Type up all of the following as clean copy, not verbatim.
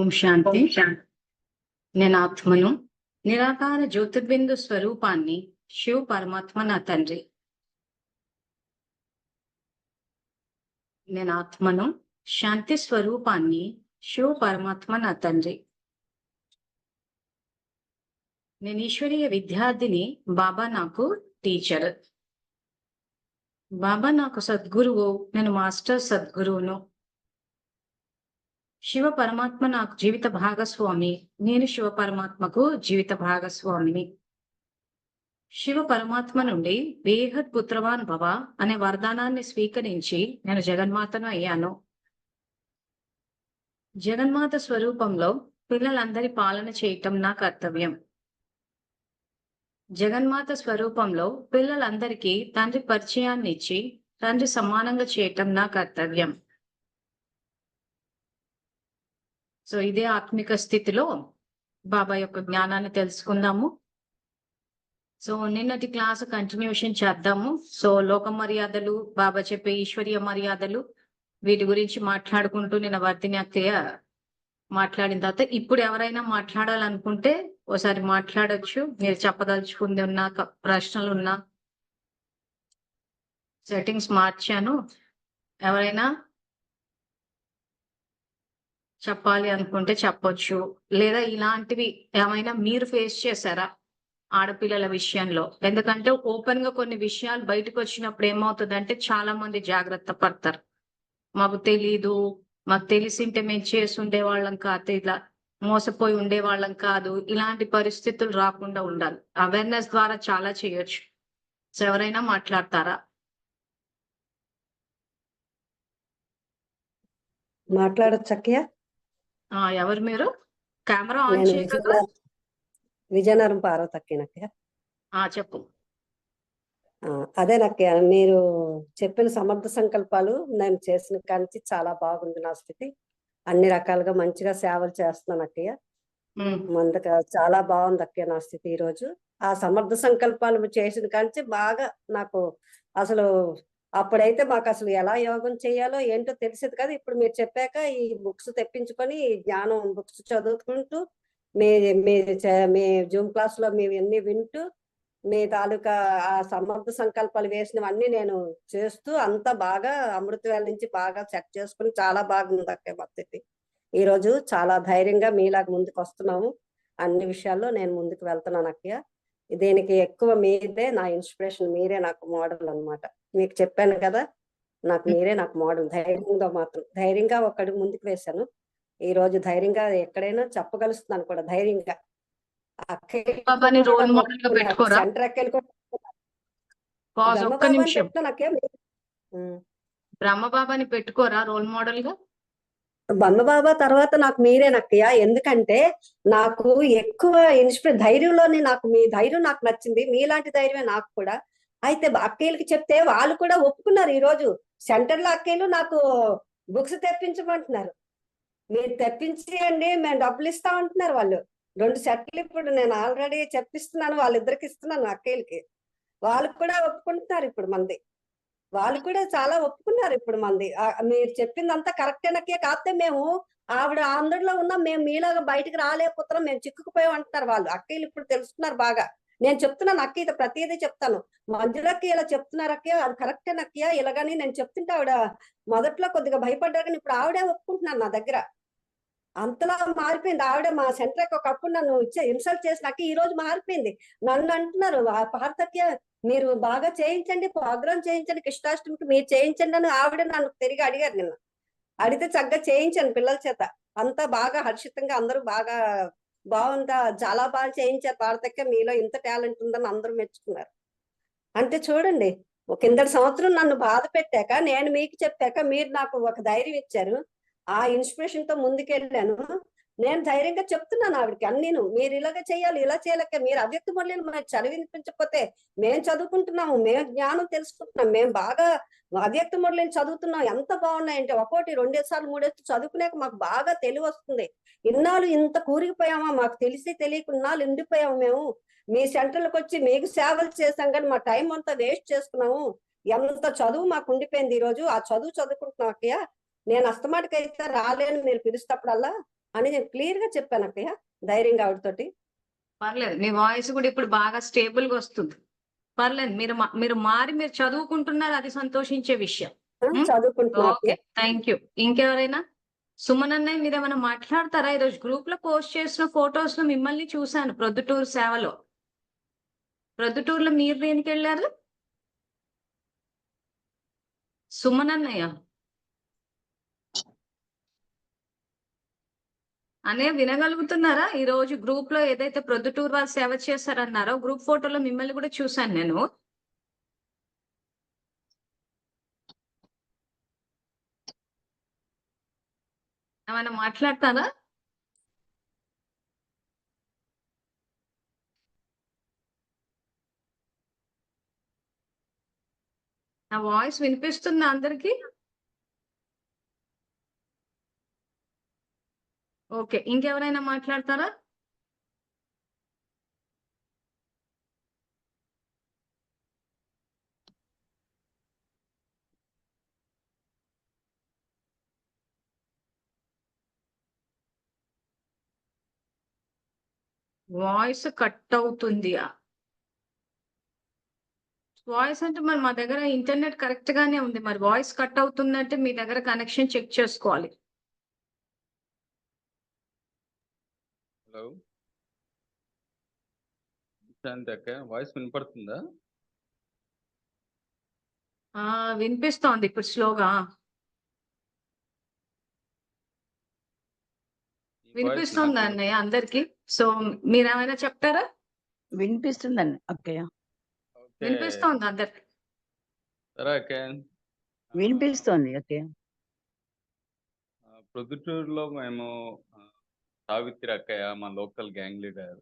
ఓం శాంతి. నేను ఆత్మను, నిరాకార జ్యోతిర్బిందు స్వరూపాన్ని, శివ పరమాత్మ నా తండ్రి. నేను ఆత్మను, శాంతి స్వరూపాన్ని, శివ పరమాత్మ నా తండ్రి. నేను ఈశ్వరీయ విద్యార్థిని, బాబా నాకు టీచర్. బాబా నాకు సద్గురువు, నేను మాస్టర్ సద్గురువును. శివ పరమాత్మ నాకు జీవిత భాగస్వామి, నేను శివ పరమాత్మకు జీవిత భాగస్వామిని. శివ పరమాత్మ నుండి బేహద్ పుత్రవాన్ భవ అనే వరదానాన్ని స్వీకరించి నేను జగన్మాతను అయ్యాను. జగన్మాత స్వరూపంలో పిల్లలందరి పాలన చేయటం నా కర్తవ్యం. జగన్మాత స్వరూపంలో పిల్లలందరికీ తండ్రి పరిచయాన్ని ఇచ్చి తండ్రి సమానంగా చేయటం నా కర్తవ్యం. సో ఇదే ఆత్మిక స్థితిలో బాబా యొక్క జ్ఞానాన్ని తెలుసుకుందాము. సో నిన్నటి క్లాస్ కంటిన్యూషన్ చేద్దాము. సో లోక మర్యాదలు, బాబా చెప్పే ఈశ్వరీయ మర్యాదలు, వీటి గురించి మాట్లాడుకుంటూ నిన్న వర్ధిని అక్కయ్య మాట్లాడిన తర్వాత ఇప్పుడు ఎవరైనా మాట్లాడాలనుకుంటే ఓసారి మాట్లాడొచ్చు. మీరు చెప్పదలుచుకుంది ఉన్నా, ప్రశ్నలు ఉన్నా. సెట్టింగ్స్ మార్చాను. ఎవరైనా చెప్పాలి అనుకుంటే చెప్పొచ్చు. లేదా ఇలాంటివి ఏమైనా మీరు ఫేస్ చేశారా ఆడపిల్లల విషయంలో? ఎందుకంటే ఓపెన్ గా కొన్ని విషయాలు బయటకు వచ్చినప్పుడు ఏమవుతుందంటే చాలా మంది జాగ్రత్త పడతారు. మాకు తెలీదు, మాకు తెలిసింటే మేము చేసి ఉండేవాళ్ళం కాదు, ఇలా మోసపోయి ఉండేవాళ్ళం కాదు. ఇలాంటి పరిస్థితులు రాకుండా ఉండాలి. అవేర్నెస్ ద్వారా చాలా చేయొచ్చు. సో ఎవరైనా మాట్లాడతారా? మాట్లాడచ్చక్కయ్య. ఎవరు మీరు? కెమెరా ఆన్ చేయగలరా? విజయనగరం పార్వతక్కయ్యనక్కయ్య. చెప్పు. అదేనక్కయ్య, మీరు చెప్పిన సమర్థ సంకల్పాలు నేను చేసిన కాంచి చాలా బాగుంది నా స్థితి. అన్ని రకాలుగా మంచిగా సేవలు చేస్తున్నాను అక్కయ్య. ముందుగా చాలా బాగుంది అక్కయ్య నా స్థితి ఈ రోజు. ఆ సమర్థ సంకల్పాలు చేసిన కాంచి బాగా నాకు అసలు అప్పుడైతే మాకు అసలు ఎలా యోగం చేయాలో ఏంటో తెలిసేది కదా. ఇప్పుడు మీరు చెప్పాక ఈ బుక్స్ తెప్పించుకొని జ్ఞానం బుక్స్ చదువుకుంటూ మీ జూమ్ క్లాస్ లో మేము అన్ని వింటూ మీ తాలూకా ఆ సమర్థ సంకల్పాలు వేసినవన్నీ నేను చేస్తూ అంతా బాగా అమృతవేళ నుంచి బాగా సెట్ చేసుకుని చాలా బాగుంది అక్క మా స్థితి. ఈ రోజు చాలా ధైర్యంగా మీలాగా ముందుకు వస్తున్నాము. అన్ని విషయాల్లో నేను ముందుకు వెళ్తున్నాను అక్కయ్య. దీనికి ఎక్కువ మీరే నా ఇన్స్పిరేషన్, మీరే నాకు మోడల్ అన్నమాట. మీకు చెప్పాను కదా, మీరే నాకు మోడల్. ధైర్యంగా ఒకటి ముందుకు వేశాను. ఈ రోజు ధైర్యంగా ఎక్కడైనా చెప్పగలుస్తున్నాను కూడా ధైర్యంగా. రోల్ మోడల్ గా పెట్టుకోరా? ఒక్క నిమిషం. బ్రహ్మబాబాని పెట్టుకోరా రోల్ మోడల్ గా? బ్రహ్మబాబా తర్వాత నాకు మీరేనక్కయ్య. ఎందుకంటే నాకు ఎక్కువ ధైర్యంలోనే నాకు మీ ధైర్యం నాకు నచ్చింది. మీలాంటి ధైర్యమే నాకు కూడా. అయితే అక్కయ్యలకి చెప్తే వాళ్ళు కూడా ఒప్పుకున్నారు. ఈ రోజు సెంటర్ లో అక్కయ్యలు నాకు బుక్స్ తెప్పించమంటున్నారు. మీరు తెప్పించేయండి, మేము డబ్బులు ఇస్తామంటున్నారు వాళ్ళు. 2 సెట్లు ఇప్పుడు నేను ఆల్రెడీ చెప్పిస్తున్నాను, వాళ్ళిద్దరికి ఇస్తున్నాను అక్కయ్యలకి. వాళ్ళు కూడా ఒప్పుకుంటున్నారు ఇప్పుడు మంది. వాళ్ళు కూడా చాలా ఒప్పుకున్నారు ఇప్పుడు మంది. మీరు చెప్పిందంతా కరెక్టేనక్కే. కాకపోతే మేము ఆవిడ ఆంధ్రలో ఉన్నాం, మేము మీలాగా బయటకు రాలేకపోతున్నాం, మేము చిక్కుకుపోయాం అంటున్నారు వాళ్ళు. అక్కయ్యలు ఇప్పుడు తెలుసుకున్నారు బాగా. నేను చెప్తున్నాను అక్కయ్య, ప్రతిదీ చెప్తాను. మంజులకి ఇలా చెప్తున్నారు అక్కయ్య, అది కరెక్టేనక్కయ్య ఇలాగని నేను చెప్తుంటే ఆవిడ మొదట్లో కొద్దిగా భయపడ్డారు, కానీ ఇప్పుడు ఆవిడే ఒప్పుకుంటున్నాను నా దగ్గర. అంతలా మారిపోయింది ఆవిడ. మా సెంటర్కి ఒకప్పుడు నన్ను ఇన్సల్ట్ చేసినాక ఈ రోజు మారిపోయింది. నన్ను అంటున్నారు, పార్థక్య మీరు బాగా చేయించండి, ప్రోగ్రామ్ చేయించండి, కృష్ణాష్టమికి మీరు చేయించండి అని ఆవిడ నన్ను తిరిగి అడిగారు. నిన్న అడిగితే చక్కగా చేయించాను పిల్లల చేత. అంతా బాగా హర్షితంగా అందరూ బాగా బాగుందా, చాలా బాగా చేయించారు పార్థక్య, మీలో ఇంత టాలెంట్ ఉందని అందరూ మెచ్చుకున్నారు. అంటే చూడండి, కిందటి సంవత్సరం నన్ను బాధ పెట్టాక నేను మీకు చెప్పాక మీరు నాకు ఒక ధైర్యం ఇచ్చారు. ఆ ఇన్స్పిరేషన్ తో ముందుకెళ్ళాను. నేను ధైర్యంగా చెప్తున్నాను ఆవిడకి అన్నీను. మీరు ఇలాగ చేయాలి, ఇలా చేయలేక మీరు అవ్యక్త మురళిని మనకు చదివినిపించకపోతే మేము చదువుకుంటున్నాము, మేము జ్ఞానం తెలుసుకుంటున్నాం, మేము బాగా అవ్యక్త మురళిని చదువుతున్నాం. ఎంత బాగున్నాయంటే ఒక్కోటి 2 సార్లు 3 సార్లు చదువుకునేక మాకు బాగా తెలివి వస్తుంది. ఇన్నాళ్ళు ఇంత కూరిగిపోయామా, మాకు తెలిసి తెలియక ఇన్నాళ్ళు ఉండిపోయాము. మేము మీ సెంటర్లకు వచ్చి మీకు సేవలు చేసాం, కానీ మా టైం అంతా వేస్ట్ చేసుకున్నాము. ఎంత చదువు మాకు ఉండిపోయింది. ఈ రోజు ఆ చదువుకుంటున్నాం అక్కయ్య. నేను అస్తమాటికైతే రాలేను, మీరు పిలిస్తేప్పుడల్లా అని నేను క్లియర్ గా చెప్పాను అక్కయ్య, ధైర్యంగా ఆవిడతోటి. పర్లేదు. మీ వాయిస్ కూడా ఇప్పుడు బాగా స్టేబుల్ గా వస్తుంది. పర్లేదు. మీరు మారి మీరు చదువుకుంటున్నారు. అది సంతోషించే విషయం. చదువుకుంటున్నా ఓకే. అక్కయ్య. Thank you. ఇంకెవరైనా? సుమన్ అన్నయ్య మీరేమైనా మాట్లాడతారా? ఈరోజు గ్రూప్ లో పోస్ట్ చేసిన ఫొటోస్ లో మిమ్మల్ని చూశాను ప్రొద్దుటూరు సేవలో. ప్రొద్దుటూరులో మీరు దేనికి వెళ్ళారు? సుమన్ అన్నయ్య అనే వినగలుగుతున్నారా? ఈ రోజు గ్రూప్ లో ఏదైతే ప్రొద్దుటూరు వాళ్ళు సేవ చేశారన్నారో గ్రూప్ ఫోటోలో మిమ్మల్ని కూడా చూశాను నేను. ఏమైనా మాట్లాడతారా? నా వాయిస్ వినిపిస్తుందా అందరికి? ఓకే. ఇంకెవరైనా మాట్లాడతారా? వాయిస్ కట్ అవుతుంది. వాయిస్ అంటే మరి మా దగ్గర ఇంటర్నెట్ కరెక్ట్ గానే ఉంది. మరి వాయిస్ కట్ అవుతుందంటే మీ దగ్గర కనెక్షన్ చెక్ చేసుకోవాలి. హలో శాంతి అక్క, వాయిస్ వినపడుతుందా? వినిపిస్తోంది ఇప్పుడు స్లోగా. ఈ వాయిస్ వినిపిస్తుందా నాకు అన్నయ్య అందరికి? సో మీరేమైనా చెప్తారా? వినిపిస్తుందండి అక్కయ్య. ఓకే. వినిపిస్తోంది అందరికి? సరే అక్క. వినిపిస్తోంది అక్కయ్య. ప్రొద్దుటూరులో మేము సావిత్రి అక్కయ్య మా లోకల్ గ్యాంగ్ లీడర్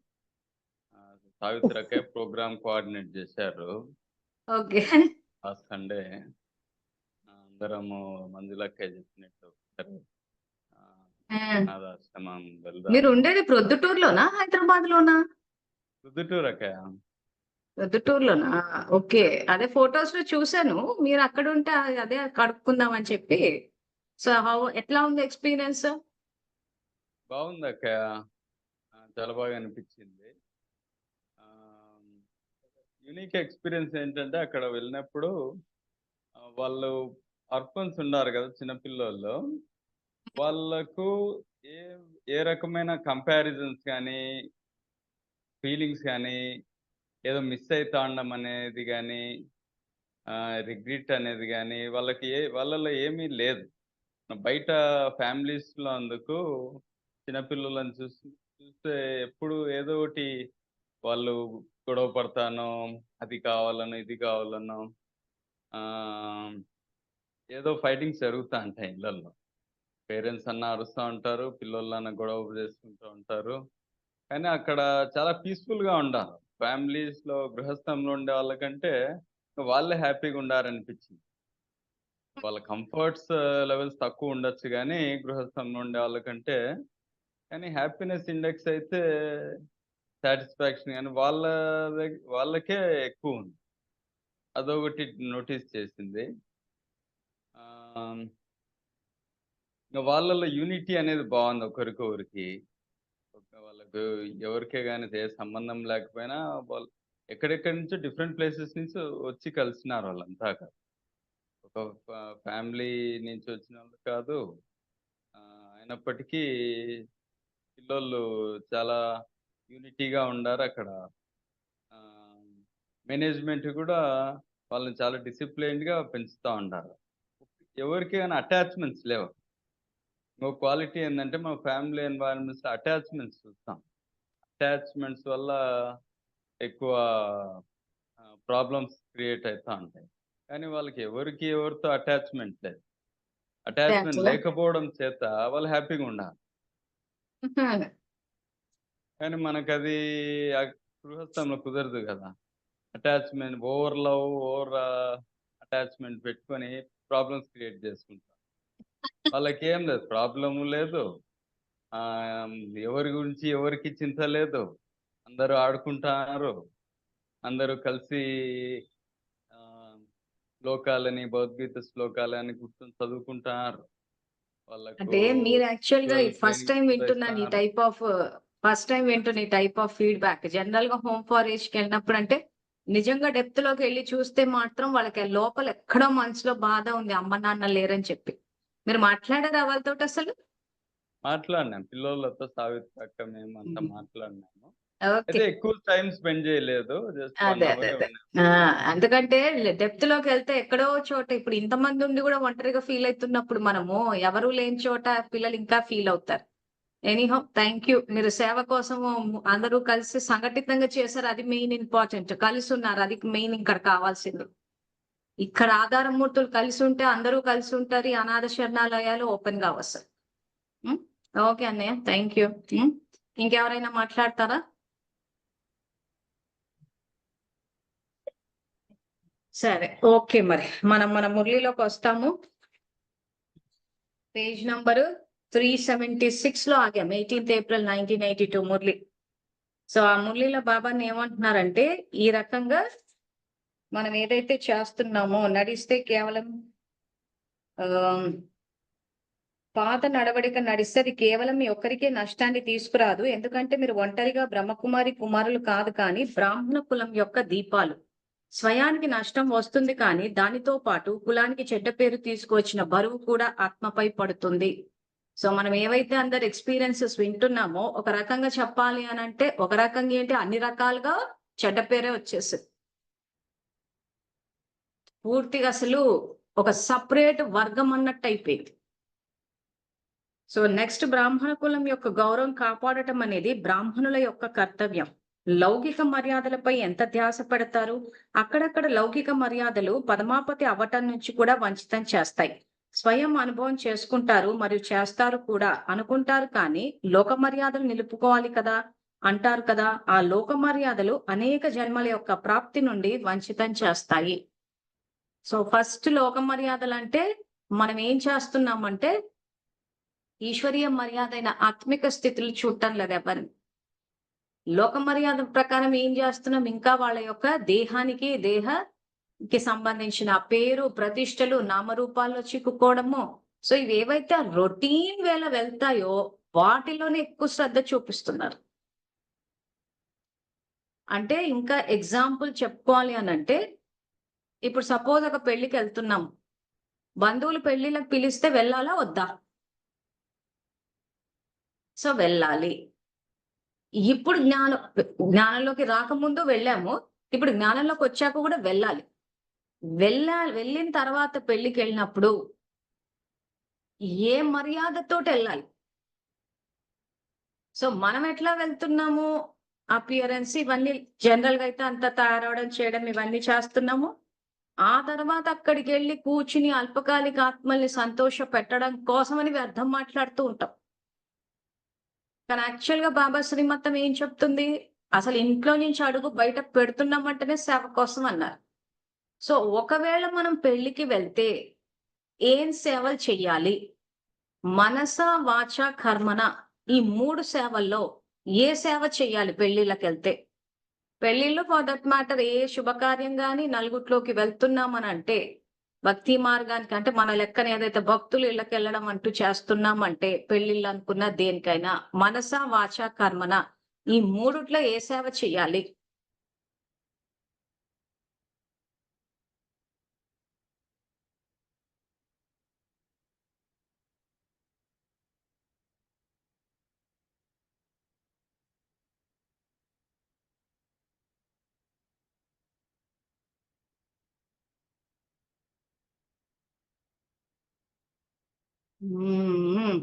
సావిత్రి అక్కయ్య ప్రోగ్రామ్ కోఆర్డినేట్ చేశారు ఓకే. Last Sunday. అందరము మంజుల అక్కయ్య చెప్పినట్టు ఒకసారి అనాథాశ్రమం మీరు వెళ్దాం. ఉండేది ప్రొద్దుటూరులోనా హైదరాబాద్ లోనా? ప్రొద్దుటూరు అక్కయ్య. ప్రొద్దుటూరులోనా? ఓకే. అదే ఫొటోస్ లో చూసాను. మీరు అక్కడ ఉంటే అదే కడుక్కుందాం అని చెప్పి. సో ఎట్లా ఉంది ఎక్స్పీరియన్స్? బాగుంది అక్కయ్య, చాలా బాగా అనిపించింది. యూనిక్ ఎక్స్పీరియన్స్ ఏంటంటే అక్కడ వెళ్ళినప్పుడు వాళ్ళు అర్ఫన్స్ ఉన్నారు కదా చిన్నపిల్లలు, వాళ్ళకు ఏ ఏ రకమైన కంపారిజన్స్ కానీ ఫీలింగ్స్ కానీ ఏదో మిస్ అవుతా ఉండడం అనేది కానీ రిగ్రెట్ అనేది కానీ వాళ్ళలో ఏమీ లేదు. బయట ఫ్యామిలీస్లో అందుకు చిన్నపిల్లలను చూస్తే ఎప్పుడు ఏదో ఒకటి వాళ్ళు గొడవ పడతానో, అది కావాలనో ఇది కావాలనో ఏదో ఫైటింగ్స్ జరుగుతూ ఉంటాయి ఇళ్ళల్లో. పేరెంట్స్ అన్న అరుస్తూ ఉంటారు, పిల్లలు అన్న గొడవ చేసుకుంటూ ఉంటారు. కానీ అక్కడ చాలా పీస్ఫుల్గా ఉండాలి. ఫ్యామిలీస్లో గృహస్థంలో ఉండే వాళ్ళకంటే వాళ్ళే హ్యాపీగా ఉండాలనిపించింది. వాళ్ళ కంఫర్ట్స్ లెవెల్స్ తక్కువ ఉండొచ్చు కానీ గృహస్థంలో ఉండే వాళ్ళకంటే, కానీ హ్యాపీనెస్ ఇండెక్స్ అయితే సాటిస్ఫాక్షన్ కానీ వాళ్ళకే ఎక్కువ ఉంది. అదొకటి నోటీస్ చేసింది. ఇంకా వాళ్ళలో యూనిటీ అనేది బాగుంది ఒకరికొకరికి. వాళ్ళకు ఎవరికే కానీ ఏ సంబంధం లేకపోయినా వాళ్ళు ఎక్కడెక్కడి నుంచో డిఫరెంట్ ప్లేసెస్ నుంచి వచ్చి కలిసినారు వాళ్ళంతా. ఒక ఫ్యామిలీ నుంచి వచ్చిన వాళ్ళు కాదు. అయినప్పటికీ పిల్లోళ్ళు చాలా యూనిటీగా ఉండారు అక్కడ. మేనేజ్మెంట్ కూడా వాళ్ళని చాలా డిసిప్లైన్డ్గా పెంచుతూ ఉంటారు. ఎవరికి కానీ అటాచ్మెంట్స్ లేవు. ఇంకో క్వాలిటీ ఏంటంటే మన ఫ్యామిలీ ఎన్వైరన్మెంట్స్లో అటాచ్మెంట్స్ చూస్తాం. అటాచ్మెంట్స్ వల్ల ఎక్కువ ప్రాబ్లమ్స్ క్రియేట్ అవుతూ ఉంటాయి. కానీ వాళ్ళకి ఎవరితో అటాచ్మెంట్ లేదు. అటాచ్మెంట్ లేకపోవడం చేత వాళ్ళు హ్యాపీగా ఉండాలి. కానీ మనకది గృహస్థంలో కుదరదు కదా. Attachment, over love, over attachment పెట్టుకొని ప్రాబ్లమ్స్ క్రియేట్ చేసుకుంటాం. వాళ్ళకి ఏం లేదు, ప్రాబ్లము లేదు, ఎవరి గురించి ఎవరికి చింత లేదు. అందరూ ఆడుకుంటున్నారు, అందరూ కలిసి శ్లోకాలని, భగవద్గీత శ్లోకాలని కూర్చొని చదువుకుంటున్నారు. వాళ్ళకు అంటే మీరు యాక్చువల్ గా ఫస్ట్ టైం ట్రైనింగ్ వింటున్నాను ఈ టైప్ ఆఫ్ ఫీడ్బ్యాక్. జనరల్ గా హోమ్ ఫర్ ఏజ్ కి వెళ్ళినప్పుడు అంటే నిజంగా డెప్త్ లోకి వెళ్ళి చూస్తే మాత్రం వాళ్ళకి లోపల ఎక్కడో మనసులో బాధ ఉంది, అమ్మ నాన్న లేరని చెప్పి. మీరు మాట్లాడారా వాళ్ళతో అసలు? మాట్లాడినాం పిల్లోళ్ళతో, సావిత్రి అక్క మేము అంతా మ్మ్. మాట్లాడినాము. ఓకే. అయితే ఎక్కువ టైం స్పెండ్ చేయలేదు, జస్ట్ 1 అదే అవర్ అదే. ఉన్నాం. ఎందుకంటే డెప్త్ లోకి వెళ్తే ఎక్కడో చోట ఇప్పుడు ఇంతమంది ఉండి కూడా ఒంటరిగా ఫీల్ అవుతున్నప్పుడు మనము ఎవరు లేని చోట పిల్లలు ఇంకా ఫీల్ అవుతారు. Anyhow thank you. మీరు సేవ కోసం అందరూ కలిసి సంఘటితంగా చేశారు, అది మెయిన్ ఇంపార్టెంట్. కలిసి ఉన్నారు, అది మెయిన్ ఇక్కడ కావాల్సింది. ఇక్కడ ఆధారమూర్తులు కలిసి ఉంటే అందరూ కలిసి ఉంటారు, ఈ అనాథ శరణాలయాలు ఓపెన్ గా వస్తాయి. ఓకే అన్నయ్య, థ్యాంక్ యూ. ఇంకెవరైనా మాట్లాడతారా? సరే, ఓకే. మరి మన మురళిలోకి వస్తాము. పేజ్ నంబరు 376 లో ఆగాం. 18th April 1982 Murali. సో ఆ మురళిలో బాబాని ఏమంటున్నారంటే, ఈ రకంగా మనం ఏదైతే చేస్తున్నామో నడిస్తే కేవలం ఆ పాత నడవడిక నడిస్తే అది కేవలం మీ ఒక్కరికే నష్టాన్ని తీసుకురాదు. ఎందుకంటే మీరు ఒంటరిగా బ్రహ్మకుమారి కుమారులు కాదు, కానీ బ్రాహ్మణ కులం యొక్క దీపాలు. స్వయానికి నష్టం వస్తుంది, కానీ దానితో పాటు కులానికి చెడ్డ పేరు తీసుకువచ్చిన బరువు కూడా ఆత్మపై పడుతుంది. సో మనం ఏవైతే అందరు ఎక్స్పీరియన్సెస్ వింటున్నామో, ఒక రకంగా చెప్పాలి అని అంటే, ఒక రకంగా ఏంటి, అన్ని రకాలుగా చెడ్డ పేరే వచ్చేసింది. పూర్తిగా అసలు ఒక సపరేట్ వర్గం అన్నట్టు అయిపోయింది. సో నెక్స్ట్, బ్రాహ్మణ కులం యొక్క గౌరవం కాపాడటం అనేది బ్రాహ్మణుల యొక్క కర్తవ్యం. లౌకిక మర్యాదలపై ఎంత ధ్యాస పెడతారు? అక్కడక్కడ లౌకిక మర్యాదలు పదమాపతి అవ్వటం నుంచి కూడా వంచితం చేస్తాయి. స్వయం అనుభవం చేసుకుంటారు మరియు చేస్తారు కూడా అనుకుంటారు, కానీ లోక మర్యాదలు నిలుపుకోవాలి కదా అంటారు కదా. ఆ లోక మర్యాదలు అనేక జన్మల యొక్క ప్రాప్తి నుండి వంచితం చేస్తాయి. సో ఫస్ట్ లోక మర్యాదలు అంటే మనం ఏం చేస్తున్నామంటే, ఈశ్వరీయ మర్యాద అయిన ఆత్మిక స్థితులు చూడటం లేదు ఎవరిని. లోక మర్యాద ప్రకారం ఏం చేస్తున్నాం, ఇంకా వాళ్ళ యొక్క దేహానికి సంబంధించిన పేరు ప్రతిష్టలు నామరూపాల్లో చిక్కుకోవడము. సో ఇవి ఏవైతే రొటీన్ వేళ వెళ్తాయో వాటిలోనే ఎక్కువ శ్రద్ధ చూపిస్తున్నారు. అంటే ఇంకా ఎగ్జాంపుల్ చెప్పుకోవాలి అని అంటే, ఇప్పుడు సపోజ్ ఒక పెళ్లికి వెళ్తున్నాం, బంధువులు పెళ్లిళ్ళకి పిలిస్తే వెళ్ళాలా వద్దా? సో వెళ్ళాలి. ఇప్పుడు జ్ఞానంలోకి రాకముందు వెళ్ళాము, ఇప్పుడు జ్ఞానంలోకి వచ్చాక కూడా వెళ్ళాలి. వెళ్ళిన తర్వాత పెళ్లికి వెళ్ళినప్పుడు ఏ మర్యాదతోటి వెళ్ళాలి. సో మనం ఎట్లా వెళ్తున్నాము, అపియరెన్స్ ఇవన్నీ జనరల్ గా అయితే అంత తయారవడం చేయడం ఇవన్నీ చేస్తున్నాము. ఆ తర్వాత అక్కడికి వెళ్ళి కూర్చుని అల్పకాలిక ఆత్మల్ని సంతోష పెట్టడం కోసమని వ్యర్థం మాట్లాడుతూ ఉంటాం. కానీ యాక్చువల్ గా బాబా శ్రీమతం ఏం చెప్తుంది, అసలు ఇంట్లో నుంచి అడుగు బయట పెడుతున్నామంటేనే సేవ కోసం అన్నారు. సో ఒకవేళ మనం పెళ్లికి వెళ్తే ఏం సేవలు చెయ్యాలి, మనస వాచ కర్మన, ఈ 3 సేవల్లో ఏ సేవ చెయ్యాలి పెళ్లిళ్ళకి వెళ్తే? పెళ్లిళ్ళు ఫర్ దట్ మ్యాటర్ ఏ శుభకార్యం గాని నలుగుట్లోకి వెళ్తున్నామని అంటే, భక్తి మార్గానికి అంటే మన లెక్కన ఏదైతే భక్తులు ఇళ్ళకి వెళ్ళడం అంటూ చేస్తున్నామంటే, పెళ్లిళ్ళు అనుకున్న దేనికైనా మనస వాచ కర్మన ఈ 3లో ఏ సేవ చెయ్యాలి? మ్మ్.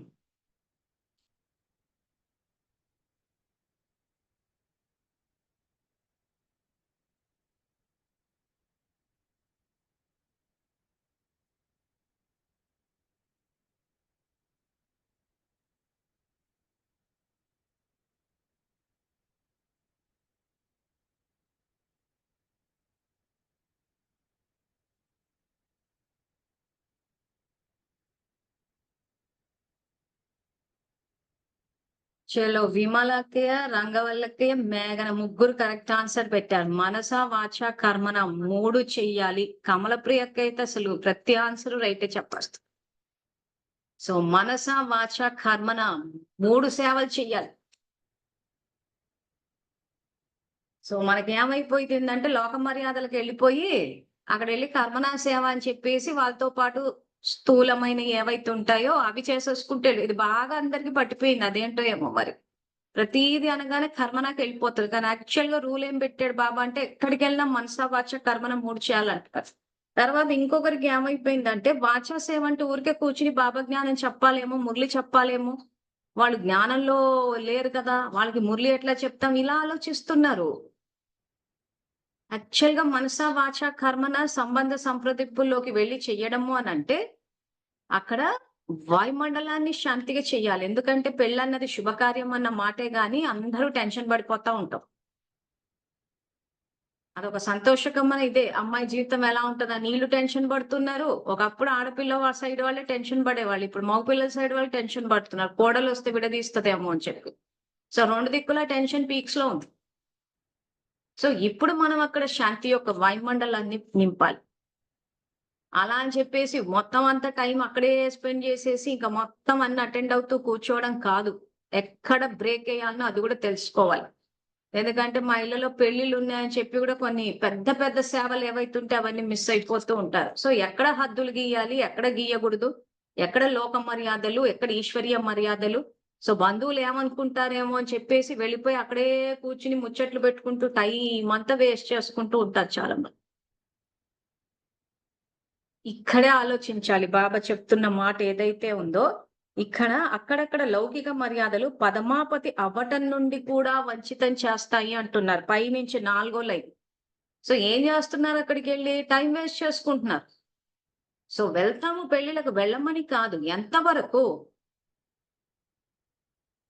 చలో, విమలక్కయ్య, రంగవల్లక్కయ్య, మేఘన ముగ్గురు కరెక్ట్ ఆన్సర్ పెట్టారు. మనస వాచ కర్మన 3 చెయ్యాలి. కమలప్రియ అక్క అయితే అసలు ప్రతి ఆన్సర్ రైటే చెప్పేస్తారు. సో మనస వాచ కర్మన 3 సేవలు చెయ్యాలి. సో మనకి ఏమైపోయిందంటే లోక మర్యాదలకు వెళ్ళిపోయి అక్కడ వెళ్ళి కర్మనా సేవ అని చెప్పేసి వాళ్ళతో పాటు స్థూలమైన ఏవైతే ఉంటాయో అవి చేసేసుకుంటే ఇది బాగా అందరికి పట్టిపోయింది. అదేంటో ఏమో మరి. ప్రతీది అనగానే కర్మనాకి వెళ్ళిపోతుంది. కానీ యాక్చువల్ గా రూల్ ఏం పెట్టాడు బాబా అంటే ఎక్కడికి వెళ్ళినా మనసా వాచ కర్మన 3 చేయాలంటారు. తర్వాత ఇంకొకరికి ఏమైపోయిందంటే వాచా సేవ అంటే ఊరికే కూర్చుని బాబా జ్ఞానం చెప్పాలేమో, మురళి చెప్పాలేమో, వాళ్ళు జ్ఞానంలో లేరు కదా, వాళ్ళకి మురళి ఎట్లా చెప్తాం, ఇలా ఆలోచిస్తున్నారు. యాక్చువల్ గా మనసా వాచ కర్మన సంబంధ సంప్రదింపుల్లోకి వెళ్ళి చెయ్యడము అని అంటే అక్కడ వాయుమండలాన్ని శాంతిగా చెయ్యాలి. ఎందుకంటే పెళ్ళన్నది శుభకార్యం అన్న మాటే గాని అందరూ టెన్షన్ పడిపోతా ఉంటాం. అదొక సంతోషకరమైన ఇదే. అమ్మాయి జీవితం ఎలా ఉంటదని నీళ్లు టెన్షన్ పడుతున్నారు. ఒకప్పుడు ఆడపిల్ల సైడ్ వాళ్ళే టెన్షన్ పడేవాళ్ళు. ఇప్పుడు మగపిల్లల సైడ్ వాళ్ళు టెన్షన్ పడుతున్నారు. కోడలు వస్తే విడదీస్తదేమో అని చెప్పి. సో 2 దిక్కుల టెన్షన్ పీక్స్ లో ఉంది. సో ఇప్పుడు మనం అక్కడ శాంతి యొక్క వాయుమండలాన్ని నింపాలి. అలా అని చెప్పేసి మొత్తం అంతా టైం అక్కడే స్పెండ్ చేసేసి ఇంకా మొత్తం అన్ని అటెండ్ అవుతూ కూర్చోవడం కాదు. ఎక్కడ బ్రేక్ వేయాలనో అది కూడా తెలుసుకోవాలి. ఎందుకంటే మా ఇళ్లలో పెళ్లిళ్ళు ఉన్నాయని చెప్పి కూడా కొన్ని పెద్ద పెద్ద సేవలు ఏవైతుంటే అవన్నీ మిస్ అయిపోతూ ఉంటారు. సో ఎక్కడ హద్దులు గీయాలి, ఎక్కడ గీయకూడదు, ఎక్కడ లోక మర్యాదలు, ఎక్కడ ఈశ్వరీయ మర్యాదలు. సో బంధువులు ఏమనుకుంటారేమో అని చెప్పేసి వెళ్ళిపోయి అక్కడే కూర్చుని ముచ్చట్లు పెట్టుకుంటూ టైం అంతా వేస్ట్ చేసుకుంటూ ఉంటారు చాలా మంది. ఇక్కడే ఆలోచించాలి. బాబా చెప్తున్న మాట ఏదైతే ఉందో ఇక్కడ అక్కడక్కడ లౌకిక మర్యాదలు పదమాపతి అవ్వటం నుండి కూడా వంచితం చేస్తాయి అంటున్నారు. పైనుంచి 4వ లైన్. సో ఏం చేస్తున్నారు అక్కడికి వెళ్ళి? టైం వేస్ట్ చేసుకుంటున్నారు. సో వెళ్తాము పెళ్లిళ్ళకు వెళ్ళమని కాదు, ఎంతవరకు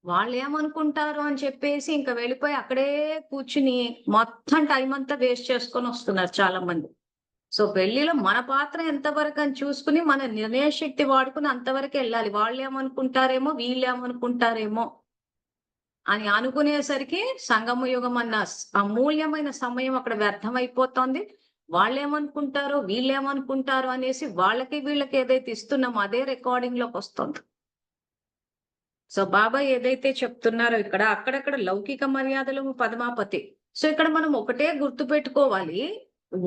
వాళ్ళు ఏమనుకుంటారు అని చెప్పేసి ఇంకా వెళ్ళిపోయి అక్కడే కూర్చుని మొత్తం టైం అంతా వేస్ట్ చేసుకొని వస్తున్నారు చాలా మంది. సో పెళ్లిలో మన పాత్ర ఎంతవరకు అని చూసుకుని మన నిర్ణయ శక్తి వాడుకుని అంతవరకు వెళ్ళాలి. వాళ్ళు ఏమనుకుంటారేమో, వీళ్ళు ఏమనుకుంటారేమో అని అనుకునేసరికి సంగమ యుగం అన్న అమూల్యమైన సమయం అక్కడ వ్యర్థమైపోతుంది. వాళ్ళేమనుకుంటారో వీళ్ళేమనుకుంటారో అనేసి వాళ్ళకి వీళ్ళకి ఏదైతే ఇస్తున్నామో అదే రికార్డింగ్ లోకి వస్తుంది. సో బాబా ఏదైతే చెప్తున్నారో ఇక్కడ అక్కడక్కడ లౌకిక మర్యాదలు పదమాపతి. సో ఇక్కడ మనం ఒకటే గుర్తు పెట్టుకోవాలి.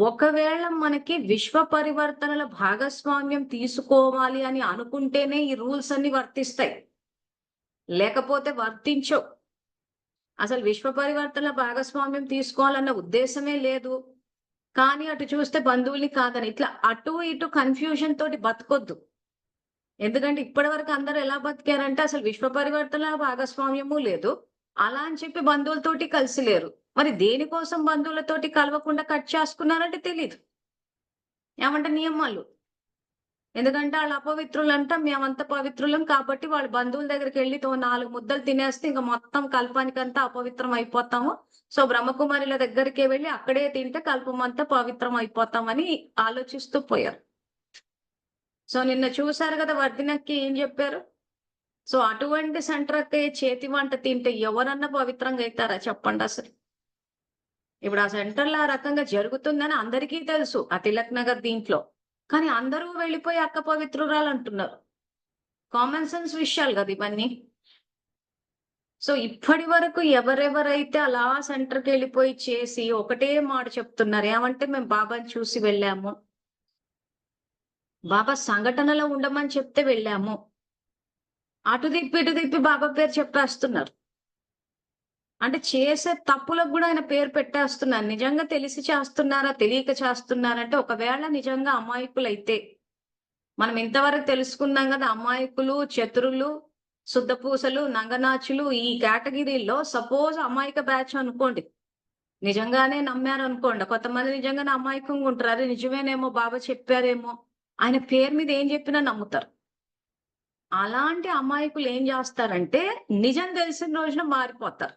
ఒకవేళ మనకి విశ్వ పరివర్తనల భాగస్వామ్యం తీసుకోవాలి అని అనుకుంటేనే ఈ రూల్స్ అన్ని వర్తిస్తాయి, లేకపోతే వర్తించవు. అసలు విశ్వ పరివర్తనల భాగస్వామ్యం తీసుకోవాలన్న ఉద్దేశమే లేదు. కానీ అటు చూస్తే బంధువుల్ని కాదని ఇట్లా అటు ఇటు కన్ఫ్యూజన్ తోటి బతకొద్దు. ఎందుకంటే ఇప్పటి వరకు అందరూ ఎలా బతికారంటే అసలు విశ్వ పరివర్తన భాగస్వామ్యము లేదు, అలా అని చెప్పి బంధువులతోటి కలిసి లేరు. మరి దేనికోసం బంధువులతోటి కలవకుండా కట్ చేసుకున్నారంటే తెలీదు. ఏమంటే నియమాలు. ఎందుకంటే వాళ్ళు అపవిత్రులు అంట, మేమంతా పవిత్రులం కాబట్టి వాళ్ళ బంధువుల దగ్గరికి వెళ్ళి 4 ముద్దలు తినేస్తే ఇంకా మొత్తం కల్పానికంతా అపవిత్రం అయిపోతాము. సో బ్రహ్మకుమారిల దగ్గరికి వెళ్ళి అక్కడే తింటే కల్పమంతా పవిత్రం అయిపోతామని ఆలోచిస్తూ పోయారు. సో నిన్న చూశారు కదా వర్ధినక్కి ఏం చెప్పారు. సో అటువంటి సెంటర్కి చేతి వంట తింటే ఎవరన్నా పవిత్రంగా అవుతారా చెప్పండి అసలు. ఇప్పుడు ఆ సెంటర్లో ఆ రకంగా జరుగుతుందని అందరికీ తెలుసు ఆ తిలక్ నగర్ దీంట్లో. కానీ అందరూ వెళ్ళిపోయి అక్క పవిత్రురాలు అంటున్నారు. కామన్ సెన్స్ విషయాలు కదా ఇవన్నీ. సో ఇప్పటి వరకు ఎవరెవరైతే అలా సెంటర్కి వెళ్ళిపోయి చేసి ఒకటే మాట చెప్తున్నారు, ఏమంటే మేము బాబాని చూసి వెళ్ళాము, బాబా సంఘటనలో ఉండమని చెప్తే వెళ్ళాము, అటు తిప్పి ఇటు తిప్పి బాబా పేరు చెప్పేస్తున్నారు. అంటే చేసే తప్పులకు కూడా ఆయన పేరు పెట్టేస్తున్నారు. నిజంగా తెలిసి చేస్తున్నారా తెలియక చేస్తున్నారంటే ఒకవేళ నిజంగా అమాయకులైతే, మనం ఇంతవరకు తెలుసుకున్నాం కదా అమాయకులు, చతురులు, శుద్ధపూసలు, నంగనాచులు ఈ కేటగిరీలో సపోజ్ అమాయక బ్యాచ్ అనుకోండి, నిజంగానే నమ్మారు అనుకోండి. కొంతమంది నిజంగానే అమాయకంగా ఉంటారు, అదే నిజమేనేమో బాబా చెప్పారేమో, ఆయన పేరు మీద ఏం చెప్పినా నమ్ముతారు. అలాంటి అమాయకులు ఏం చేస్తారంటే నిజం తెలిసిన రోజున మారిపోతారు.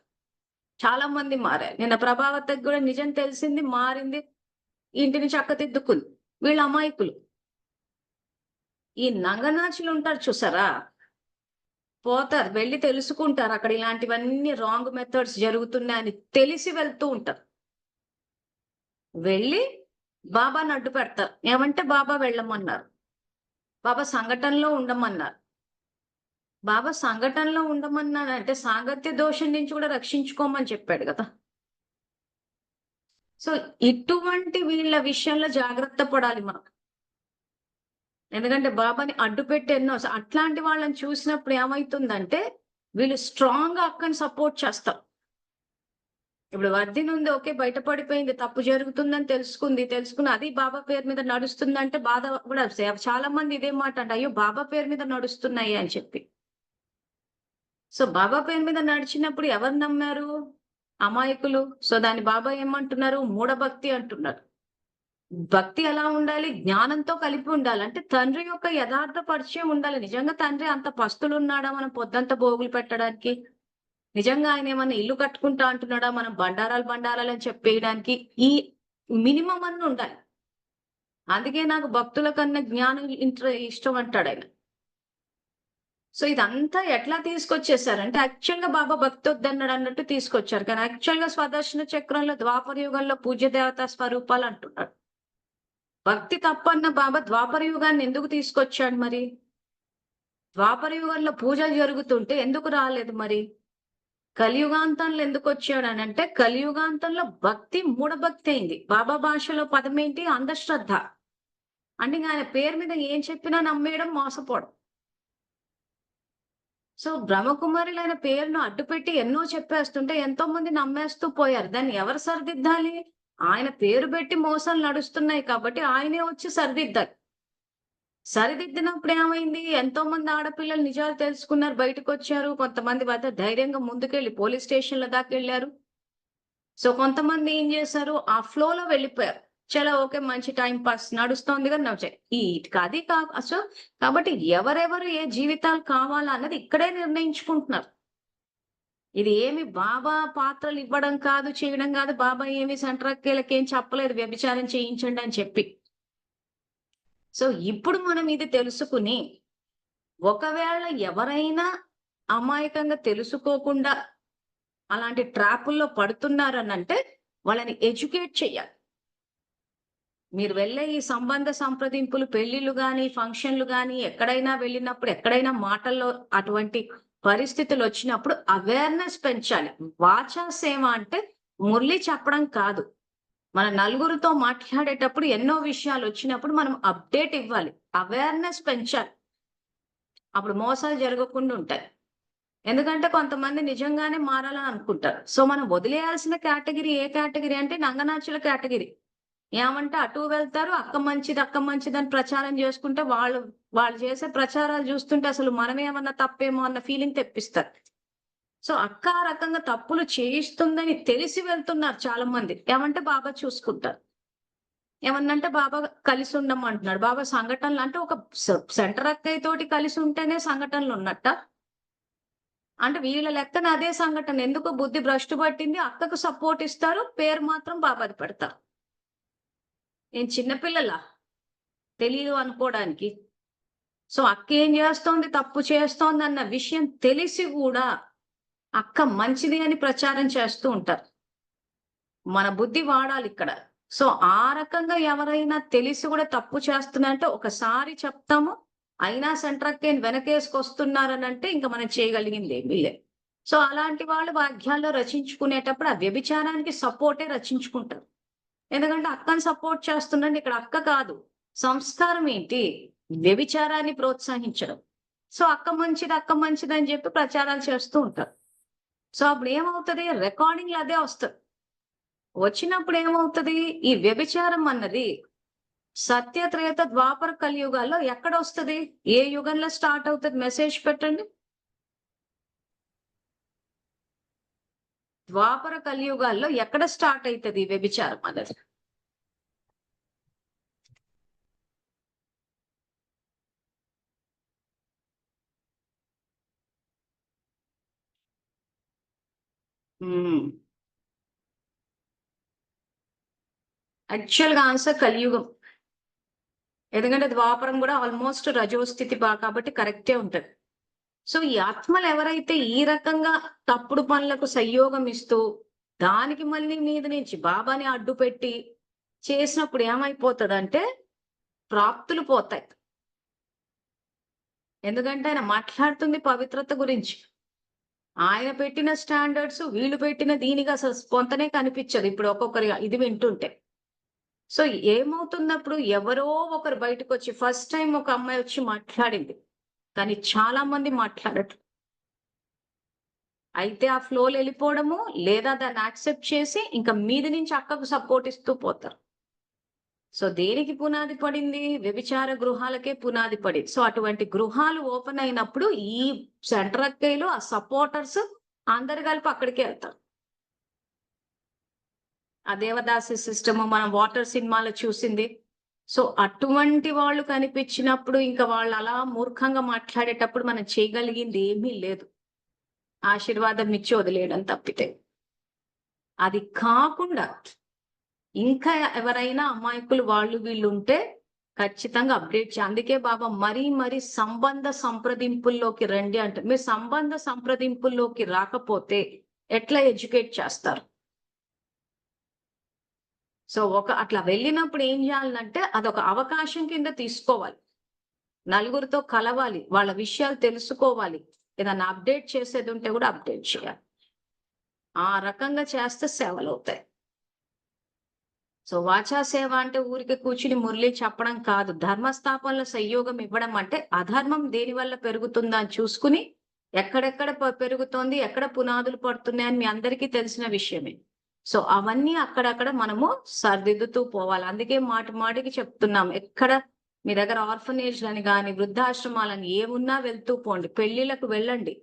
చాలా మంది మారారు. నిన్న ప్రభావతకి కూడా నిజం తెలిసింది, మారింది, ఇంటిని చక్కదిద్దుకుంది. వీళ్ళు అమాయకులు. ఈ నంగనాచులు ఉంటారు చూసారా, పోతారు, వెళ్ళి తెలుసుకుంటారు అక్కడ ఇలాంటివన్నీ రాంగ్ మెథడ్స్ జరుగుతున్నాయని తెలిసి వెళ్తూ ఉంటారు. వెళ్ళి బాబాని అడ్డు పెడతారు. ఏమంటే బాబా వెళ్ళమన్నారు, బాబా సంఘటనలో ఉండమన్నారు. బాబా సంఘటనలో ఉండమన్నాడంటే సాంగత్య దోషం నుంచి కూడా రక్షించుకోమని చెప్పాడు కదా. సో ఇటువంటి వీళ్ళ విషయంలో జాగ్రత్త పడాలి మనం. ఎందుకంటే బాబాని అడ్డుపెట్టి అట్లాంటి వాళ్ళని చూసినప్పుడు ఏమైతుందంటే వీళ్ళు స్ట్రాంగ్ గా అక్కని సపోర్ట్ చేస్తారు. ఇప్పుడు వర్ధిని ఉంది, ఓకే బయటపడిపోయింది, తప్పు జరుగుతుందని తెలుసుకుని అది బాబా పేరు మీద నడుస్తుందంటే బాధ కూడా. చాలా మంది ఇదే మాట అంటే అయ్యో బాబా పేరు మీద నడుస్తున్నాయి అని చెప్పి. సో బాబా పేరు మీద నడిచినప్పుడు ఎవరు నమ్మారు? అమాయకులు. సో దాన్ని బాబా ఏమంటున్నారు? మూఢభక్తి అంటున్నారు. భక్తి ఎలా ఉండాలి? జ్ఞానంతో కలిపి ఉండాలి. అంటే తండ్రి యొక్క యథార్థ పరిచయం ఉండాలి. నిజంగా తండ్రి అంత పస్తులు ఉన్నాడా మనం పొద్దంతా భోగులు పెట్టడానికి? నిజంగా ఆయన ఏమన్నా ఇల్లు కట్టుకుంటా అంటున్నాడా మనం బండారాలు అని చెప్పేయడానికి? ఈ మినిమం అన్న ఉండాలి. అందుకే నాకు భక్తుల కన్నా జ్ఞానం ఇష్టం అంటాడు ఆయన. సో ఇదంతా ఎట్లా తీసుకొచ్చేసారంటే యాక్చువల్ గా బాబా భక్తి వద్దన్నాడు అన్నట్టు తీసుకొచ్చారు. కానీ యాక్చువల్ గా స్వదర్శన చక్రంలో ద్వాపర యుగంలో పూజ్య దేవతా స్వరూపాలు అంటున్నాడు. భక్తి తప్పన్న బాబా ద్వాపర యుగాన్ని ఎందుకు తీసుకొచ్చాడు మరి? ద్వాపర యుగంలో పూజలు జరుగుతుంటే ఎందుకు రాలేదు మరి? కలియుగాంతంలో ఎందుకు వచ్చాడు అని అంటే కలియుగాంతంలో భక్తి మూఢభక్తి అయింది. బాబా భాషలో పదం ఏంటి? అంధశ్రద్ధ. అంటే ఆయన పేరు మీద ఏం చెప్పినా నమ్మేయడం, మోసపోవడం. సో బ్రహ్మకుమారులు ఆయన పేరును అడ్డుపెట్టి ఎన్నో చెప్పేస్తుంటే ఎంతో మంది నమ్మేస్తూ పోయారు. దాన్ని ఎవరు సరిదిద్దాలి? ఆయన పేరు పెట్టి మోసాలు నడుస్తున్నాయి కాబట్టి ఆయనే వచ్చి సరిదిద్దాలి. సరిదిద్దినప్పుడు ఏమైంది? ఎంతో మంది ఆడపిల్లలు నిజాలు తెలుసుకున్నారు, బయటకు వచ్చారు. కొంతమంది ధైర్యంగా ముందుకెళ్ళి పోలీస్ స్టేషన్ల దాకా వెళ్ళారు. సో కొంతమంది ఏం చేశారు? ఆ ఫ్లోలో వెళ్ళిపోయారు. చాలా ఓకే, మంచి టైం పాస్ నడుస్తోంది కదా నడిచాయి. అది సో కాబట్టి ఎవరెవరు ఏ జీవితాలు కావాలా అన్నది ఇక్కడే నిర్ణయించుకుంటున్నారు. ఇది ఏమి బాబా పాత్రలు ఇవ్వడం కాదు, చేయడం కాదు. బాబా ఏమి సెంట్రక్కీలకి ఏం చెప్పలేదు వ్యభిచారం చేయించండి అని చెప్పి. సో ఇప్పుడు మనం ఇది తెలుసుకుని ఒకవేళ ఎవరైనా అమాయకంగా తెలుసుకోకుండా అలాంటి ట్రాపుల్లో పడుతున్నారనంటే వాళ్ళని ఎడ్యుకేట్ చెయ్యాలి. మీరు వెళ్ళే ఈ సంబంధ సంప్రదింపులు, పెళ్లిళ్ళు గాని, ఫంక్షన్లు గాని, ఎక్కడైనా వెళ్ళినప్పుడు, ఎక్కడైనా మాటల్లో అటువంటి పరిస్థితులు వచ్చినప్పుడు అవేర్నెస్ పెంచాలి. వాచా సేవ అంటే మురళి చెప్పడం కాదు. మన నలుగురితో మాట్లాడేటప్పుడు ఎన్నో విషయాలు వచ్చినప్పుడు మనం అప్డేట్ ఇవ్వాలి, అవేర్నెస్ పెంచాలి. అప్పుడు మోసాలు జరగకుండా ఉంటాయి. ఎందుకంటే కొంతమంది నిజంగానే మారాలని అనుకుంటారు. సో మనం వదిలేయాల్సిన కేటగిరీ ఏ కేటగిరీ అంటే నంగనాచుల కేటగిరీ. ఏమంటే అటు వెళ్తారు, అక్క మంచిది అని ప్రచారం చేసుకుంటే వాళ్ళు చేసే ప్రచారాలు చూస్తుంటే అసలు మనమేమన్నా తప్పేమో అన్న ఫీలింగ్ తెప్పిస్తారు. సో అక్క ఆ రకంగా తప్పులు చేయిస్తుందని తెలిసి వెళ్తున్నారు చాలా మంది. ఏమంటే బాబా చూసుకుంటారు, ఏమన్నంటే బాబా కలిసి ఉండమంటున్నాడు. బాబా సంఘటనలు అంటే ఒక సెంటర్ అక్కయ్య తోటి కలిసి ఉంటేనే సంఘటనలు ఉన్నట్ట. అంటే వీళ్ళ లెక్కన అదే సంఘటన. ఎందుకు బుద్ధి భ్రష్టు పట్టింది, అక్కకు సపోర్ట్ ఇస్తారు, పేరు మాత్రం బాబాది పెడతారు. నేను చిన్నపిల్లలా తెలియదు అనుకోవడానికి. సో అక్క ఏం చేస్తోంది, తప్పు చేస్తోంది అన్న విషయం తెలిసి కూడా అక్క మంచిది అని ప్రచారం చేస్తూ ఉంటారు. మన బుద్ధి వాడాలి ఇక్కడ. సో ఆ రకంగా ఎవరైనా తెలిసి కూడా తప్పు చేస్తున్నారంటే ఒకసారి చెప్తాము, అయినా సెంట్రక్కేని వెనకేసుకొస్తున్నారని అంటే ఇంకా మనం చేయగలిగింది ఏమీ లేదు. సో అలాంటి వాళ్ళు వాక్యాల్లో రచించుకునేటప్పుడు ఆ వ్యభిచారానికి సపోర్టే రచించుకుంటారు. ఎందుకంటే అక్కని సపోర్ట్ చేస్తుండండి. ఇక్కడ అక్క కాదు, సంస్కారం ఏంటి? వ్యభిచారాన్ని ప్రోత్సహించడం. సో అక్క మంచిది అని చెప్పి ప్రచారాలు చేస్తూ ఉంటారు. సో అప్పుడు ఏమవుతుంది? రికార్డింగ్లు అదే వస్తుంది. వచ్చినప్పుడు ఏమవుతుంది? ఈ వ్యభిచారం అన్నది సత్యత్రేత ద్వాపర కలియుగాల్లో ఎక్కడ వస్తుంది? ఏ యుగంలో స్టార్ట్ అవుతుంది? మెసేజ్ పెట్టండి. ద్వాపర కలియుగాల్లో ఎక్కడ స్టార్ట్ అవుతుంది ఈ వ్యభిచారం అన్నది? యాక్చువల్ గా ఆన్సర్ కలియుగం. ఎందుకంటే ద్వాపరం కూడా ఆల్మోస్ట్ రజోస్థితి కాబట్టి కరెక్టే ఉంటది. సో ఈ ఆత్మలు ఎవరైతే ఈ రకంగా తప్పుడు పనులకు సంయోగం ఇస్తూ దానికి మళ్ళీ మీద నుంచి బాబాని అడ్డు పెట్టి చేసినప్పుడు ఏమైపోతుందంటే ప్రాప్తులు పోతాయి. ఎందుకంటే ఆయన మాట్లాడుతుంది పవిత్రత గురించి. ఆయన పెట్టిన స్టాండర్డ్స్ వీళ్ళు పెట్టిన దీనికి అసలు పొంతనే కనిపించదు ఇప్పుడు ఒక్కొక్కరిగా ఇది వింటుంటే. సో ఏమవుతున్నప్పుడు ఎవరో ఒకరు బయటకు వచ్చి ఫస్ట్ టైం ఒక అమ్మాయి వచ్చి మాట్లాడింది, కానీ చాలా మంది మాట్లాడట్లేదు. అయితే ఆ ఫ్లోలో వెళ్ళిపోవడము, లేదా దాన్ని యాక్సెప్ట్ చేసి ఇంకా మీది నుంచి అక్కకు సపోర్ట్ ఇస్తూ పోతారు. సో దేనికి పునాది పడింది? వ్యభిచార గృహాలకే పునాది పడింది. సో అటువంటి గృహాలు ఓపెన్ అయినప్పుడు ఈ సెంటర్ అక్కయ్యలు, ఆ సపోర్టర్స్ అందరు కలిపి అక్కడికే వెళ్తారు. ఆ దేవదాసి సిస్టమ్ మనం వాటర్ సినిమాలో చూసింది. సో అటువంటి వాళ్ళు కనిపించినప్పుడు ఇంకా వాళ్ళు అలా మూర్ఖంగా మాట్లాడేటప్పుడు మనం చేయగలిగింది ఏమీ లేదు, ఆశీర్వాదం ఇచ్చి వదిలేయడం తప్పితే. అది కాకుండా ఇంకా ఎవరైనా అమాయకులు వాళ్ళు వీళ్ళు ఉంటే ఖచ్చితంగా అప్డేట్ చేయాలి. అందుకే బాబా మరీ సంబంధ సంప్రదింపుల్లోకి రండి అంటే, మీరు సంబంధ సంప్రదింపుల్లోకి రాకపోతే ఎట్లా ఎడ్యుకేట్ చేస్తారు? సో అట్లా వెళ్ళినప్పుడు ఏం చేయాలంటే అదొక అవకాశం కింద తీసుకోవాలి. నలుగురితో కలవాలి, వాళ్ళ విషయాలు తెలుసుకోవాలి, ఏదన్నా అప్డేట్ చేసేది ఉంటే కూడా అప్డేట్ చేయాలి. ఆ రకంగా చేస్తే సేవలు అవుతాయి. సో వాచా సేవ అంటే ఊరికి కూర్చుని మురళి చెప్పడం కాదు. ధర్మస్థాపనలో సంయోగం ఇవ్వడం అంటే అధర్మం దేని వల్ల పెరుగుతుందా అని చూసుకుని ఎక్కడెక్కడ పెరుగుతోంది, ఎక్కడ పునాదులు పడుతున్నాయని మీ అందరికీ తెలిసిన విషయమే. సో అవన్నీ అక్కడక్కడ మనము సరిదిద్దుతూ పోవాలి. అందుకే మాటికి చెప్తున్నాం, ఎక్కడ మీ దగ్గర ఆర్ఫనేజ్లని కానీ వృద్ధాశ్రమాలని ఏమున్నా వెళ్తూ పోండి. పెళ్లిళ్ళకు వెళ్ళండి.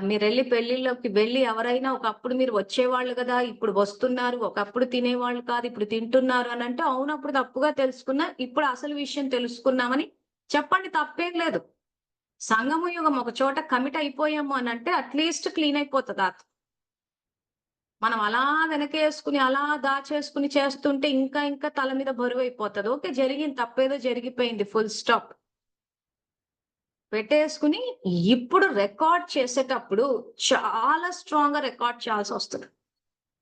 మీరు వెళ్ళి పెళ్లిళ్ళకి వెళ్ళి ఎవరైనా ఒకప్పుడు మీరు వచ్చేవాళ్ళు కదా, ఇప్పుడు వస్తున్నారు, ఒకప్పుడు తినేవాళ్ళు కాదు ఇప్పుడు తింటున్నారు అని అంటే, అవును అప్పుడు తప్పుగా తెలుసుకున్నా, ఇప్పుడు అసలు విషయం తెలుసుకున్నామని చెప్పండి, తప్పేం లేదు. సంగమ యుగం ఒక చోట కమిట్ అయిపోయాము అని అంటే అట్లీస్ట్ క్లీన్ అయిపోతుంది ఆత్మ. మనం అలా వెనకేసుకుని అలా దాచేసుకుని చేస్తుంటే ఇంకా తల మీద బరువు అయిపోతుంది. ఓకే, జరిగింది, తప్పేదో జరిగిపోయింది, ఫుల్ స్టాప్ పెట్టేసుకుని ఇప్పుడు రికార్డ్ చేసేటప్పుడు చాలా స్ట్రాంగ్ గా రికార్డ్ చేయాల్సి వస్తుంది.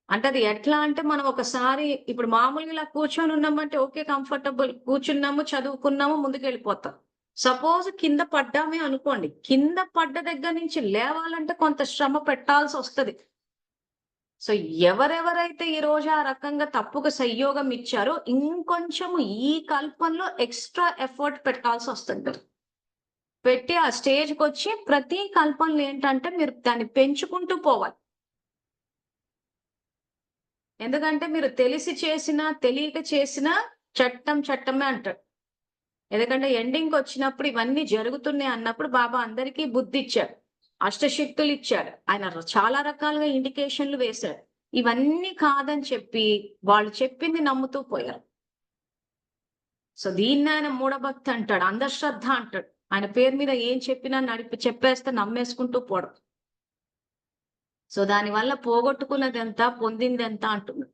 అంటే అది ఎట్లా అంటే, మనం ఒకసారి ఇప్పుడు మామూలుగా ఇలా కూర్చొని ఉన్నామంటే ఓకే కంఫర్టబుల్ కూర్చున్నాము, చదువుకున్నాము, ముందుకు వెళ్ళిపోతాం. సపోజ్ కింద పడ్డామే అనుకోండి, కింద పడ్డ దగ్గర నుంచి లేవాలంటే కొంత శ్రమ పెట్టాల్సి వస్తుంది. సో ఎవరెవరైతే ఈ రోజు ఆ రకంగా తప్పుకు సంయోగం ఇచ్చారో ఇంకొంచెం ఈ కల్పనలో ఎక్స్ట్రా ఎఫర్ట్ పెట్టాల్సి వస్తుంది. పెట్టి ఆ స్టేజ్కి వచ్చి ప్రతి కల్పనలు ఏంటంటే మీరు దాన్ని పెంచుకుంటూ పోవాలి. ఎందుకంటే మీరు తెలిసి చేసినా తెలియక చేసినా చట్టమే అంటాడు. ఎందుకంటే ఎండింగ్ వచ్చినప్పుడు ఇవన్నీ జరుగుతున్నాయి అన్నప్పుడు బాబా అందరికీ బుద్ధి ఇచ్చాడు, అష్టశక్తులు ఇచ్చాడు, ఆయన చాలా రకాలుగా ఇండికేషన్లు వేశాడు. ఇవన్నీ కాదని చెప్పి వాళ్ళు చెప్పింది నమ్ముతూ పోయారు. సో దీన్ని ఆయన మూఢభక్తి అంటాడు, అంధశ్రద్ధ అంటాడు. ఆయన పేరు మీద ఏం చెప్పినా చెప్పేస్తే నమ్మేసుకుంటూ పోవడం. సో దానివల్ల పోగొట్టుకున్నది ఎంత, పొందింది ఎంత అంటున్నాడు.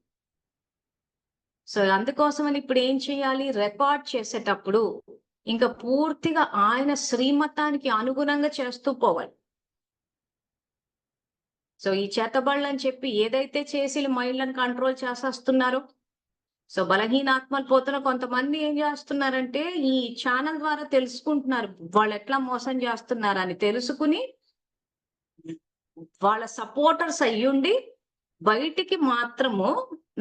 సో అందుకోసమని ఇప్పుడు ఏం చేయాలి? రికార్డ్ చేసేటప్పుడు ఇంకా పూర్తిగా ఆయన శ్రీమతానికి అనుగుణంగా చేస్తూ పోవాలి. సో ఈ చేతబళ్ళు అని చెప్పి ఏదైతే చేసి మైండ్లను కంట్రోల్ చేసేస్తున్నారో, సో బలహీనాత్మలు పోతున్న కొంతమంది ఏం చేస్తున్నారంటే ఈ ఛానల్ ద్వారా తెలుసుకుంటున్నారు వాళ్ళు ఎట్లా మోసం చేస్తున్నారని. తెలుసుకుని వాళ్ళ సపోర్టర్స్ అయ్యుండి బయటికి మాత్రము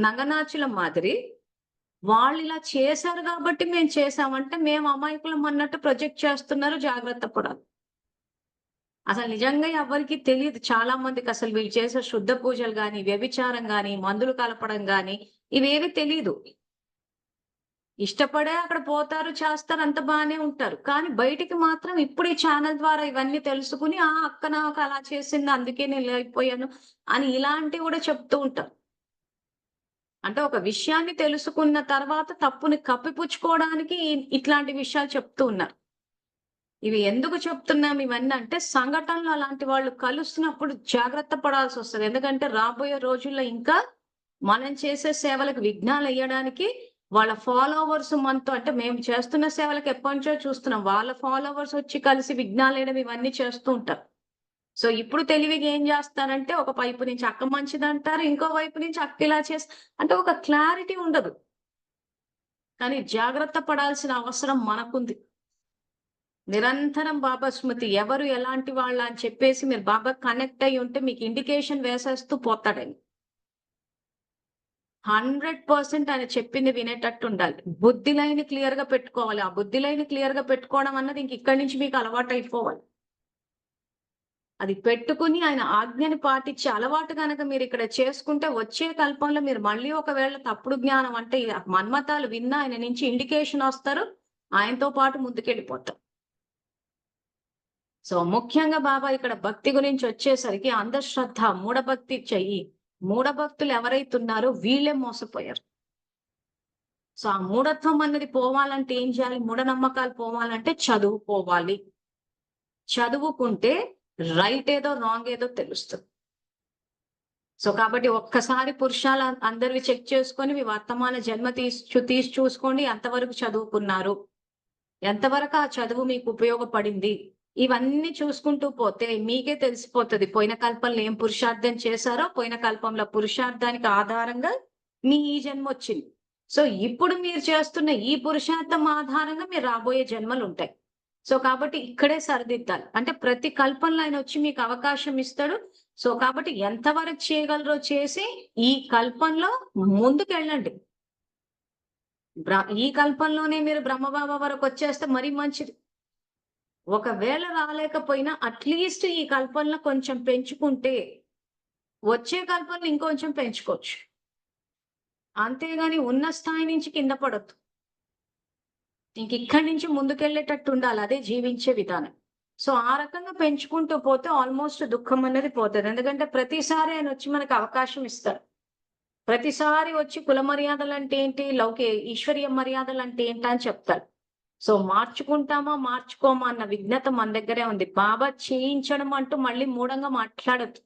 నంగనాచుల మాదిరి వాళ్ళు ఇలా చేశారు కాబట్టి మేము చేసామంటే మేము అమాయకులం అన్నట్టు ప్రొజెక్ట్ చేస్తున్నారు. జాగ్రత్త పడాలి. అసలు నిజంగా ఎవరికి తెలియదు, చాలా మందికి అసలు వీళ్ళు చేసే శుద్ధ పూజలు గాని, వ్యభిచారం గాని, మందులు కలపడం గాని ఇవేవి తెలియదు. ఇష్టపడే అక్కడ పోతారు, చేస్తారు, అంత బాగానే ఉంటారు. కానీ బయటికి మాత్రం ఇప్పుడు ఈ ఛానల్ ద్వారా ఇవన్నీ తెలుసుకుని ఆ అక్క నాకు అలా చేసింది అందుకే నేను అయిపోయాను అని ఇలాంటివి కూడా చెప్తూ ఉంటారు. అంటే ఒక విషయాన్ని తెలుసుకున్న తర్వాత తప్పుని కప్పిపుచ్చుకోవడానికి ఇట్లాంటి విషయాలు చెప్తూ ఉన్నారు. ఇవి ఎందుకు చెప్తున్నాం ఇవన్నీ అంటే, సంఘటనలు అలాంటి వాళ్ళు కలుస్తున్నప్పుడు జాగ్రత్త పడాల్సి వస్తుంది. ఎందుకంటే రాబోయే రోజుల్లో ఇంకా మనం చేసే సేవలకు విఘ్నాలు వేయడానికి వాళ్ళ ఫాలోవర్స్ మనతో, అంటే మేము చేస్తున్న సేవలకు ఎప్పటి నుంచో చూస్తున్నాం, వాళ్ళ ఫాలోవర్స్ వచ్చి కలిసి విఘ్నాలు వేయడం ఇవన్నీ చేస్తూ ఉంటారు. సో ఇప్పుడు తెలివిగా ఏం చేస్తారంటే ఒక వైపు నుంచి అక్క మంచిది అంటారు, ఇంకో వైపు నుంచి అక్క ఇలా అంటే ఒక క్లారిటీ ఉండదు. కానీ జాగ్రత్త పడాల్సిన అవసరం మనకుంది. నిరంతరం బాబా స్మృతి, ఎవరు ఎలాంటి వాళ్ళ అని చెప్పేసి మీరు బాబా కనెక్ట్ అయ్యి ఉంటే మీకు ఇండికేషన్ వేసేస్తూ పోతాడని. 100% ఆయన చెప్పింది వినేటట్టు ఉండాలి. బుద్ధి లైన్ క్లియర్ గా పెట్టుకోవాలి. ఆ బుద్ధి లైన్ క్లియర్ గా పెట్టుకోవడం అన్నది ఇంక ఇక్కడి నుంచి మీకు అలవాటు అయిపోవాలి. అది పెట్టుకుని ఆయన ఆజ్ఞని పాటించే అలవాటు కనుక మీరు ఇక్కడ చేసుకుంటే వచ్చే కల్పంలో మీరు మళ్ళీ ఒకవేళ తప్పుడు జ్ఞానం అంటే ఈ మన్మతాలు విన్నా ఆయన నుంచి ఇండికేషన్ వస్తారు, ఆయనతో పాటు ముందుకెళ్ళిపోతారు. సో ముఖ్యంగా బాబా ఇక్కడ భక్తి గురించి వచ్చేసరికి అంధశ్రద్ధ, మూఢభక్తి చెయ్యి. మూఢభక్తులు ఎవరైతే ఉన్నారో వీళ్ళే మోసపోయారు. సో ఆ మూఢత్వం అన్నది పోవాలంటే ఏం చేయాలి? మూఢనమ్మకాలు పోవాలంటే చదువుకోవాలి. చదువుకుంటే రైట్ ఏదో రాంగ్ ఏదో తెలుస్తుంది. సో కాబట్టి ఒక్కసారి పురుషాలు అందరివి చెక్ చేసుకొని మీ వర్తమాన జన్మ తీసి చూసుకోండి. ఎంతవరకు చదువుకున్నారు, ఎంతవరకు ఆ చదువు మీకు ఉపయోగపడింది, ఇవన్నీ చూసుకుంటూ పోతే మీకే తెలిసిపోతుంది పోయిన కల్పంలో ఏం పురుషార్థం చేశారో, పోయిన కల్పంలో పురుషార్థానికి ఆధారంగా మీ ఈ జన్మ వచ్చింది. సో ఇప్పుడు మీరు చేస్తున్న ఈ పురుషార్థం ఆధారంగా మీరు రాబోయే జన్మలు ఉంటాయి. సో కాబట్టి ఇక్కడే సరిదిద్దాలి. అంటే ప్రతి కల్పంలో ఆయన వచ్చి మీకు అవకాశం ఇస్తాడు. సో కాబట్టి ఎంతవరకు చేయగలరో చేసి ఈ కల్పంలో ముందుకెళ్ళండి. ఈ కల్పంలోనే మీరు బ్రహ్మబాబా వరకు వచ్చేస్తే మరీ మంచిది. ఒకవేళ రాలేకపోయినా అట్లీస్ట్ ఈ కల్పంలో కొంచెం పెంచుకుంటే వచ్చే కల్పంలో ఇంకొంచెం పెంచుకోవచ్చు. అంతేగాని ఉన్న స్థాయి నుంచి కింద పడొద్దు. ఇంక ఇక్కడి నుంచి ముందుకెళ్ళేటట్టు ఉండాలి. అదే జీవించే విధానం. సో ఆ రకంగా పెంచుకుంటూ పోతే ఆల్మోస్ట్ దుఃఖం అనేది పోతుంది. ఎందుకంటే ప్రతిసారి ఆయన వచ్చి మనకు అవకాశం ఇస్తారు. ప్రతిసారి వచ్చి కుల మర్యాదలు అంటే ఏంటి, ఈశ్వరీయ మర్యాదలు అంటే ఏంటి అని చెప్తారు. సో మార్చుకుంటామా మార్చుకోమా అన్న విజ్ఞత మన దగ్గరే ఉంది. బాబా చేయించడం అంటూ మళ్ళీ మూఢంగా మాట్లాడద్దు.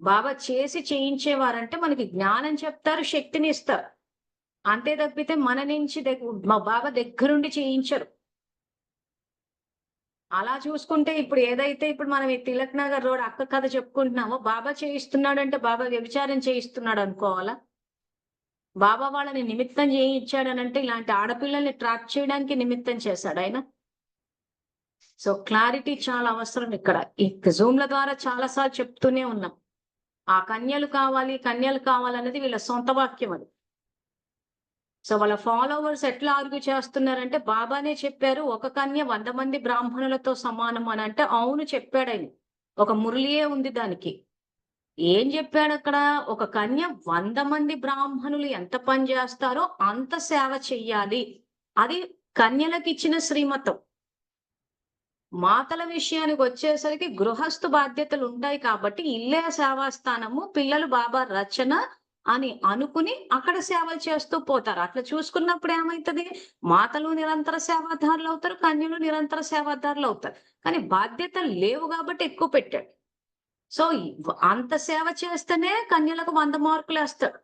బాబా చేసి చేయించేవారంటే మనకి జ్ఞానం చెప్తారు, శక్తిని ఇస్తారు. అంతే తప్పితే మన నుంచి మా బాబా దగ్గరుండి చేయించరు. అలా చూసుకుంటే ఇప్పుడు ఏదైతే ఇప్పుడు మనం ఈ తిలక్ నగర్ రోడ్ అక్క కథ చెప్పుకుంటున్నామో, బాబా చేయిస్తున్నాడు అంటే బాబా వ్యభిచారం చేయిస్తున్నాడు అనుకోవాలా? బాబా వాళ్ళని నిమిత్తం చేయించాడనంటే ఇలాంటి ఆడపిల్లల్ని ట్రాప్ చేయడానికి నిమిత్తం చేశాడు ఆయన. సో క్లారిటీ చాలా అవసరం ఇక్కడ. ఈ జూమ్ల ద్వారా చాలా సార్లు చెప్తూనే ఉన్నాం. ఆ కన్యలు కావాలన్నది వీళ్ళ సొంత వాక్యం అది. సో వాళ్ళ ఫాలోవర్స్ ఎట్లా ఆర్గ్యూ చేస్తున్నారంటే బాబానే చెప్పారు ఒక కన్య 100 మంది బ్రాహ్మణులతో సమానం అని. అంటే అవును చెప్పాడు ఆయన. ఒక మురళియే ఉంది దానికి. ఏం చెప్పాడు అక్కడ? ఒక కన్య 100 మంది బ్రాహ్మణులు ఎంత పని చేస్తారో అంత సేవ చెయ్యాలి. అది కన్యలకు ఇచ్చిన శ్రీమతం. మాతల విషయానికి వచ్చేసరికి గృహస్థు బాధ్యతలు ఉంటాయి కాబట్టి ఇల్లే సేవాస్థానము, పిల్లలు బాబా రచన అని అనుకుని అక్కడ సేవలు చేస్తూ పోతారు. అట్లా చూసుకున్నప్పుడు ఏమవుతుంది? మాతలు నిరంతర సేవాదారులు అవుతారు, కన్యలు నిరంతర సేవాదారులు అవుతారు. కానీ బాధ్యతలు లేవు కాబట్టి ఎక్కువ పెట్టాడు. సో అంత సేవ చేస్తేనే కన్యలకు 100 మార్కులు వేస్తాడు.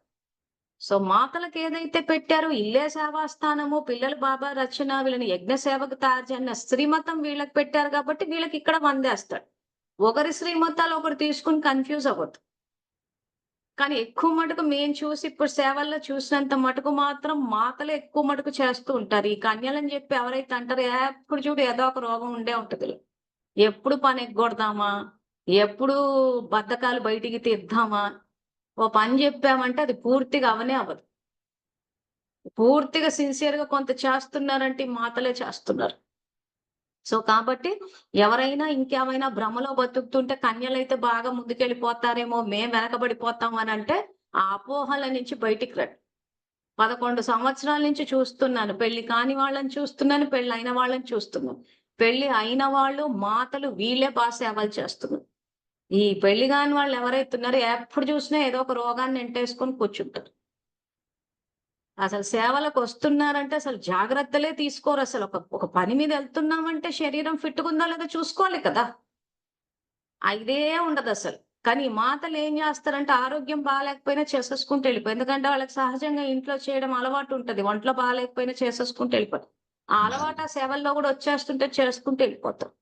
సో మాతలకు ఏదైతే పెట్టారో ఇల్లే సేవాస్థానము, పిల్లలు బాబా రచన, వీళ్ళని యజ్ఞ సేవకు తయారు చేయన్న శ్రీమతం వీళ్ళకి పెట్టారు కాబట్టి వీళ్ళకి ఇక్కడ 100 వేస్తాడు. ఒకరి శ్రీమతాలు ఒకరు తీసుకుని కన్ఫ్యూజ్ అవ్వద్దు. కానీ ఎక్కువ మటుకు మేము చూసి ఇప్పుడు సేవల్లో చూసినంత మటుకు మాత్రం మాతలు ఎక్కువ మటుకు చేస్తూ ఉంటారు. ఈ కన్యలని చెప్పి ఎవరైతే అంటారో ఎప్పుడు చూడు ఏదో ఒక రోగం ఉండే ఉంటది. ఎప్పుడు పని ఎగ్గొడదామా, ఎప్పుడు బద్ధకాలు బయటికి తీద్దామా, ఓ పని చెప్పామంటే అది పూర్తిగా అవనే అవ్వదు. పూర్తిగా సిన్సియర్ గా కొంత చేస్తున్నారంటే మాతలే చేస్తున్నారు. సో కాబట్టి ఎవరైనా ఇంకేమైనా భ్రమలో బతుకుతుంటే కన్యలైతే బాగా ముందుకెళ్ళిపోతారేమో, మేము వెనకబడిపోతాం అని అంటే ఆ అపోహల నుంచి బయటికి రండి. 11 సంవత్సరాల నుంచి చూస్తున్నాను. పెళ్లి కాని వాళ్ళని చూస్తున్నాను, పెళ్లి అయిన వాళ్ళని చూస్తున్నాను. పెళ్లి అయిన వాళ్ళు మాతలు వీళ్ళే బాగా సేవలు చేస్తున్నారు. ఈ పెళ్లి కాని వాళ్ళు ఎవరైతే ఉన్నారో ఎప్పుడు చూసినా ఏదో ఒక రోగాన్ని ఎంటేసుకొని కూర్చుంటారు. అసలు సేవలకు వస్తున్నారంటే అసలు జాగ్రత్తలే తీసుకోరు. అసలు ఒక పని మీద వెళ్తున్నామంటే శరీరం ఫిట్గా ఉందా లేదా చూసుకోవాలి కదా. ఇదే ఉండదు అసలు. కానీ మాతలు ఏం చేస్తారంటే ఆరోగ్యం బాగాలేకపోయినా చేసేసుకుంటూ వెళ్ళిపోయి. ఎందుకంటే వాళ్ళకి సహజంగా ఇంట్లో చేయడం అలవాటు ఉంటది. ఒంట్లో బాగాలేకపోయినా చేసేసుకుంటూ వెళ్ళిపోతారు. ఆ అలవాటు ఆ సేవల్లో కూడా వచ్చేస్తుంటే చేసుకుంటూ వెళ్ళిపోతారు.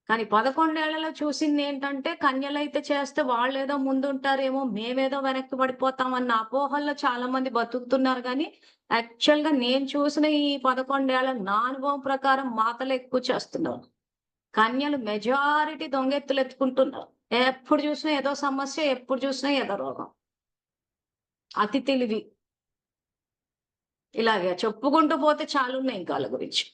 కానీ 11 ఏళ్లలో చూసింది ఏంటంటే కన్యలైతే చేస్తే వాళ్ళేదో ముందుంటారేమో, మేమేదో వెనక్కి పడిపోతామన్న అపోహల్లో చాలా మంది బతుకుతున్నారు. కానీ యాక్చువల్ గా నేను చూసిన ఈ 11 ఏళ్ల నా అనుభవం ప్రకారం మాతలు ఎక్కువ చేస్తున్నారు. కన్యలు మెజారిటీ దొంగెత్తులు ఎత్తుకుంటున్నారు. ఎప్పుడు చూసినా ఏదో సమస్య, ఎప్పుడు చూసినా ఏదో రోగం. అతి తెలివి. ఇలాగే చెప్పుకుంటూ పోతే చాలున్నాయి ఇంకా వాళ్ళ గురించి.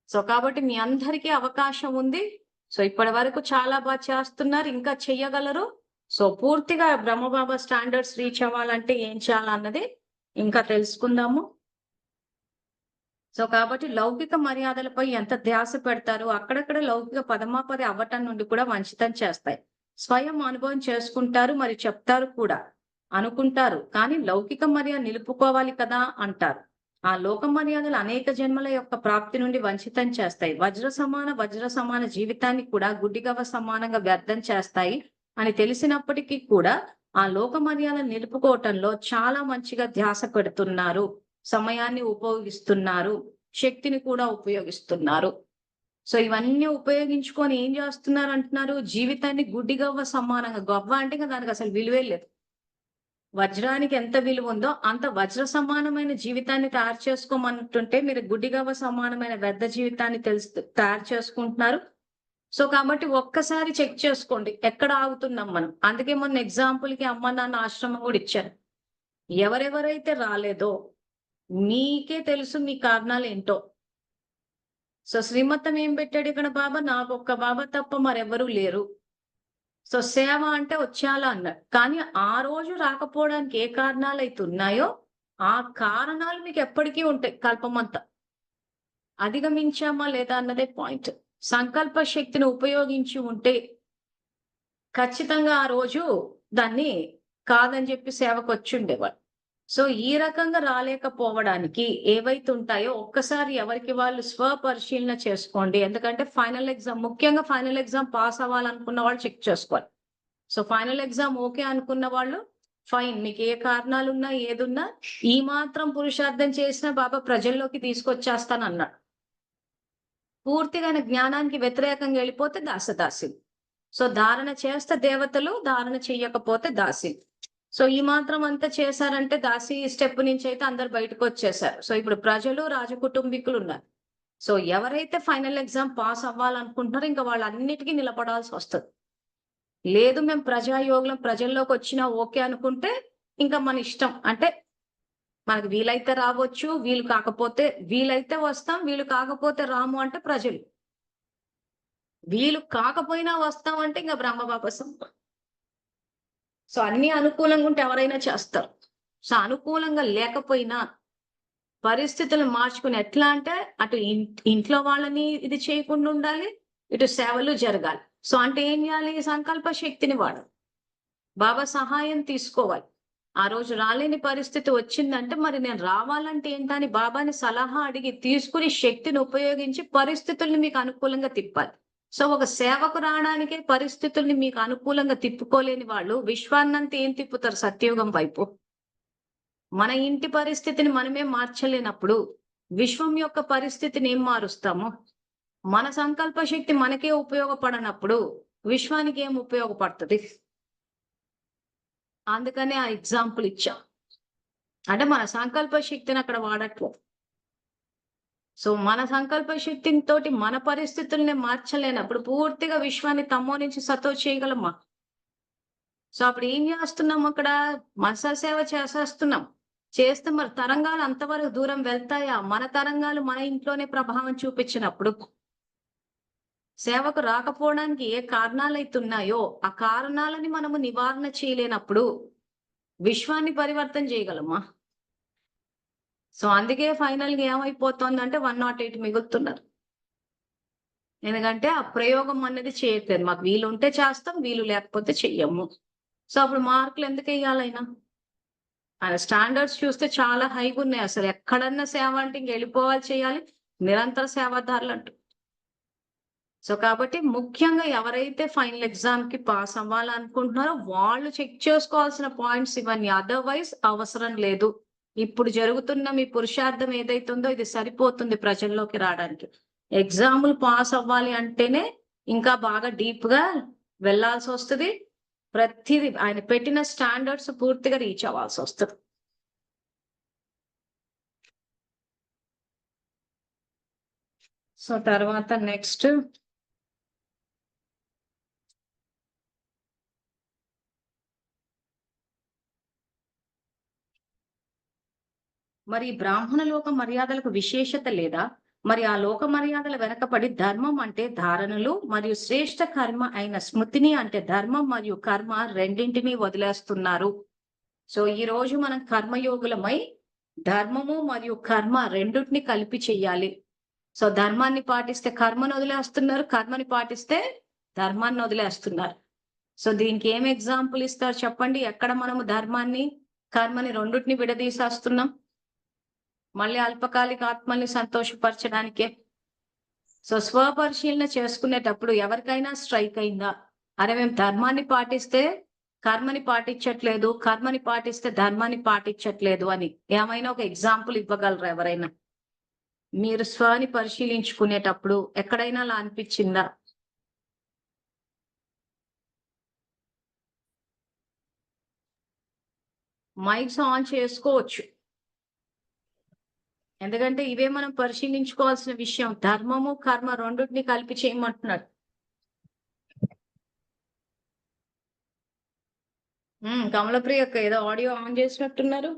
సో కాబట్టి మీ అందరికీ అవకాశం ఉంది. సో ఇప్పటి వరకు చాలా బాగా చేస్తున్నారు, ఇంకా చెయ్యగలరు. సో పూర్తిగా బ్రహ్మబాబా స్టాండర్డ్స్ రీచ్ అవ్వాలంటే ఏం చేయాలన్నది ఇంకా తెలుసుకుందాము. సో కాబట్టి లౌకిక మర్యాదలపై ఎంత ధ్యాస పెడతారో అక్కడక్కడ లౌకిక పదమాపది అవ్వటం నుండి కూడా వంచితం చేస్తాయి. స్వయం అనుభవం చేసుకుంటారు, మరి చెప్తారు కూడా, అనుకుంటారు. కానీ లౌకిక మర్యాద నిలుపుకోవాలి కదా అంటారు. ఆ లోక మర్యాదలు అనేక జన్మల యొక్క ప్రాప్తి నుండి వంచితం చేస్తాయి. వజ్ర సమాన జీవితాన్ని కూడా గుడ్డిగవ సమానంగా వ్యర్థం చేస్తాయి అని తెలిసినప్పటికీ కూడా ఆ లోక మర్యాదలు నిలుపుకోవటంలో చాలా మంచిగా ధ్యాస పెడుతున్నారు. సమయాన్ని ఉపయోగిస్తున్నారు, శక్తిని కూడా ఉపయోగిస్తున్నారు. సో ఇవన్నీ ఉపయోగించుకొని ఏం చేస్తున్నారు అంటున్నారు? జీవితాన్ని గుడ్డిగవ్వ సమానంగా, గవ్వ అంటే ఇంకా దానికి అసలు విలువే లేదు. వజ్రానికి ఎంత విలువ ఉందో అంత వజ్ర సమానమైన జీవితాన్ని తయారు చేసుకోమంటుంటే మీరు గుడ్డిగవ్వ సమానమైన వ్యర్థ జీవితాన్ని తయారు చేసుకుంటున్నారు. సో కాబట్టి ఒక్కసారి చెక్ చేసుకోండి ఎక్కడ ఆగుతున్నాం మనం. అందుకే మొన్న ఎగ్జాంపుల్ కి అమ్మ నాన్న ఆశ్రమం కూడా ఇచ్చారు. ఎవరెవరైతే రాలేదో మీకే తెలుసు మీ కారణాలు ఏంటో. సో శ్రీమతం ఏం పెట్టాడు ఇక్కడ బాబా? నాకు ఒక్క బాబా తప్ప మరెవరూ లేరు. సో సేవ అంటే వచ్చేయాలా అన్నాడు. కానీ ఆ రోజు రాకపోవడానికి ఏ కారణాలు అయితే ఉన్నాయో ఆ కారణాలు మీకు ఎప్పటికీ ఉంటాయి కల్పమంతా. అధిగమించామా లేదా అన్నదే పాయింట్. సంకల్ప శక్తిని ఉపయోగించి ఉంటే ఖచ్చితంగా ఆ రోజు దాన్ని కాదని చెప్పి సేవకు వచ్చి ఉండేవాడు. సో ఈ రకంగా రాలేకపోవడానికి ఏవైతే ఉంటాయో ఒక్కసారి ఎవరికి వాళ్ళు స్వపరిశీలన చేసుకోండి. ఎందుకంటే ఫైనల్ ఎగ్జామ్, ముఖ్యంగా ఫైనల్ ఎగ్జామ్ పాస్ అవ్వాలనుకున్న వాళ్ళు చెక్ చేసుకోవాలి. సో ఫైనల్ ఎగ్జామ్ ఓకే అనుకున్న వాళ్ళు ఫైన్, మీకు ఏ కారణాలు ఉన్నా ఏదున్నా ఈ మాత్రం పురుషార్థం చేసినా బాబా ప్రజల్లోకి తీసుకొచ్చేస్తాను అన్నాడు. పూర్తిగా జ్ఞానానికి వ్యతిరేకంగా వెళ్ళిపోతే దాసదాసి. సో ధారణ చేస్తే దేవతలు, ధారణ చెయ్యకపోతే దాసి. సో ఈ మాత్రం అంతా చేశారంటే దాసి స్టెప్ నుంచి అయితే అందరు బయటకు వచ్చేసారు. సో ఇప్పుడు ప్రజలు, రాజకుటుంబీకులు ఉన్నారు. సో ఎవరైతే ఫైనల్ ఎగ్జామ్ పాస్ అవ్వాలనుకుంటున్నారో ఇంకా వాళ్ళన్నిటికీ నిలబడాల్సి వస్తుంది. లేదు మేము ప్రజాయోగులం, ప్రజల్లోకి వచ్చినా ఓకే అనుకుంటే ఇంకా మన ఇష్టం. అంటే మనకు వీలైతే రావచ్చు, వీలు కాకపోతే, వీలైతే వస్తాం, వీలు కాకపోతే రాము అంటే ప్రజలు. వీలు కాకపోయినా వస్తాం అంటే ఇంకా బ్రహ్మబాబా సంప. సో అన్ని అనుకూలంగా ఉంటే ఎవరైనా చేస్తారు. సో అనుకూలంగా లేకపోయినా పరిస్థితులను మార్చుకుని ఎట్లా అంటే అటు ఇంట్లో వాళ్ళని ఇది చేయకుండా ఉండాలి, ఇటు సేవలు జరగాలి. సో అంటే ఏం చేయాలి? సంకల్ప శక్తిని వాడాలి, బాబా సహాయం తీసుకోవాలి. ఆ రోజు రాలేని పరిస్థితి వచ్చిందంటే మరి నేను రావాలంటే ఏంటని బాబాని సలహా అడిగి తీసుకుని శక్తిని ఉపయోగించి పరిస్థితుల్ని మీకు అనుకూలంగా తిప్పాలి. సో ఒక సేవకు రావడానికే పరిస్థితుల్ని మీకు అనుకూలంగా తిప్పుకోలేని వాళ్ళు విశ్వాన్నంతా ఏం తిప్పుతారు సత్యయుగం వైపు? మన ఇంటి పరిస్థితిని మనమే మార్చలేనప్పుడు విశ్వం యొక్క పరిస్థితిని ఏం మారుస్తాము? మన సంకల్ప శక్తి మనకే ఉపయోగపడనప్పుడు విశ్వానికి ఏం ఉపయోగపడుతుంది? అందుకనే ఆ ఎగ్జాంపుల్ ఇచ్చాం. అంటే మన సంకల్ప శక్తిని అక్కడ వాడట్లేదు. సో మన సంకల్ప శక్తిని తోటి మన పరిస్థితుల్ని మార్చలేనప్పుడు పూర్తిగా విశ్వాన్ని తమ్మో నుంచి సతో చేయగలమా? సో అప్పుడు ఏం చేస్తున్నాం? అక్కడ మనసా సేవ చేసేస్తున్నాం. చేస్తే మరి తరంగాలు అంతవరకు దూరం వెళ్తాయా? మన తరంగాలు మన ఇంట్లోనే ప్రభావం చూపించినప్పుడు సేవకు రాకపోవడానికి ఏ కారణాలు అయితే ఉన్నాయో ఆ కారణాలని మనము నివారణ చేయలేనప్పుడు విశ్వాన్ని పరివర్తన చేయగలమా? సో అందుకే ఫైనల్ గా ఏమైపోతుందంటే 108 మిగులుతున్నారు. ఎందుకంటే ఆ ప్రయోగం అనేది చేయట్లేదు. మాకు వీలు ఉంటే చేస్తాం, వీలు లేకపోతే చెయ్యము. సో అప్పుడు మార్కులు ఎందుకు వేయాలైనా? ఆయన స్టాండర్డ్స్ చూస్తే చాలా హైగా ఉన్నాయి. అసలు ఎక్కడన్నా సేవ అంటే ఇంక వెళ్ళిపోవాలి, చేయాలి, నిరంతర సేవాదారులు అంటూ. సో కాబట్టి ముఖ్యంగా ఎవరైతే ఫైనల్ ఎగ్జామ్ కి పాస్ అవ్వాలనుకుంటున్నారో వాళ్ళు చెక్ చేసుకోవాల్సిన పాయింట్స్ ఇవన్నీ. అదర్వైజ్ అవసరం లేదు. ఇప్పుడు జరుగుతున్న మీ పురుషార్థం ఏదైతుందో ఇది సరిపోతుంది ప్రజల్లోకి రావడానికి. ఎగ్జాములు పాస్ అవ్వాలి అంటేనే ఇంకా బాగా డీప్ గా వెళ్ళాల్సి వస్తుంది. ప్రతిదీ ఆయన పెట్టిన స్టాండర్డ్స్ పూర్తిగా రీచ్ అవ్వాల్సి వస్తుంది. సో తర్వాత నెక్స్ట్ మరి బ్రాహ్మణ లోక మర్యాదలకు విశేషత లేదా? మరి ఆ లోక మర్యాదల వెనకపడి ధర్మం అంటే ధారణలు మరియు శ్రేష్ఠ కర్మ అయిన స్మృతిని అంటే ధర్మం మరియు కర్మ రెండింటినీ వదిలేస్తున్నారు. సో ఈ రోజు మనం కర్మయోగులమై ధర్మము మరియు కర్మ రెండింటిని కలిపి చెయ్యాలి. సో ధర్మాన్ని పాటిస్తే కర్మను వదిలేస్తున్నారు, కర్మని పాటిస్తే ధర్మాన్ని వదిలేస్తున్నారు. సో దీనికి ఏం ఎగ్జాంపుల్ ఇస్తారు చెప్పండి? ఎక్కడ మనము ధర్మాన్ని కర్మని రెండింటిని విడదీసేస్తున్నాం? మళ్ళీ అల్పకాలిక ఆత్మల్ని సంతోషపరచడానికే. సో స్వపరిశీలన చేసుకునేటప్పుడు ఎవరికైనా స్ట్రైక్ అయిందా? అరే మేము ధర్మాన్ని పాటిస్తే కర్మని పాటించట్లేదు, కర్మని పాటిస్తే ధర్మాన్ని పాటించట్లేదు అని ఏమైనా ఒక ఎగ్జాంపుల్ ఇవ్వగలరా ఎవరైనా? మీరు స్వని పరిశీలించుకునేటప్పుడు ఎక్కడైనా అలా అనిపించిందా? మైక్స్ ఆన్ చేసుకోవచ్చు, ఎందుకంటే ఇవే మనం పరిశీలించుకోవాల్సిన విషయం. ధర్మము కర్మ రెండింటిని కలిపి చేయమంటున్నాడు. కమలప్రియ ఏదో ఆడియో ఆన్ చేసినట్టున్నారు.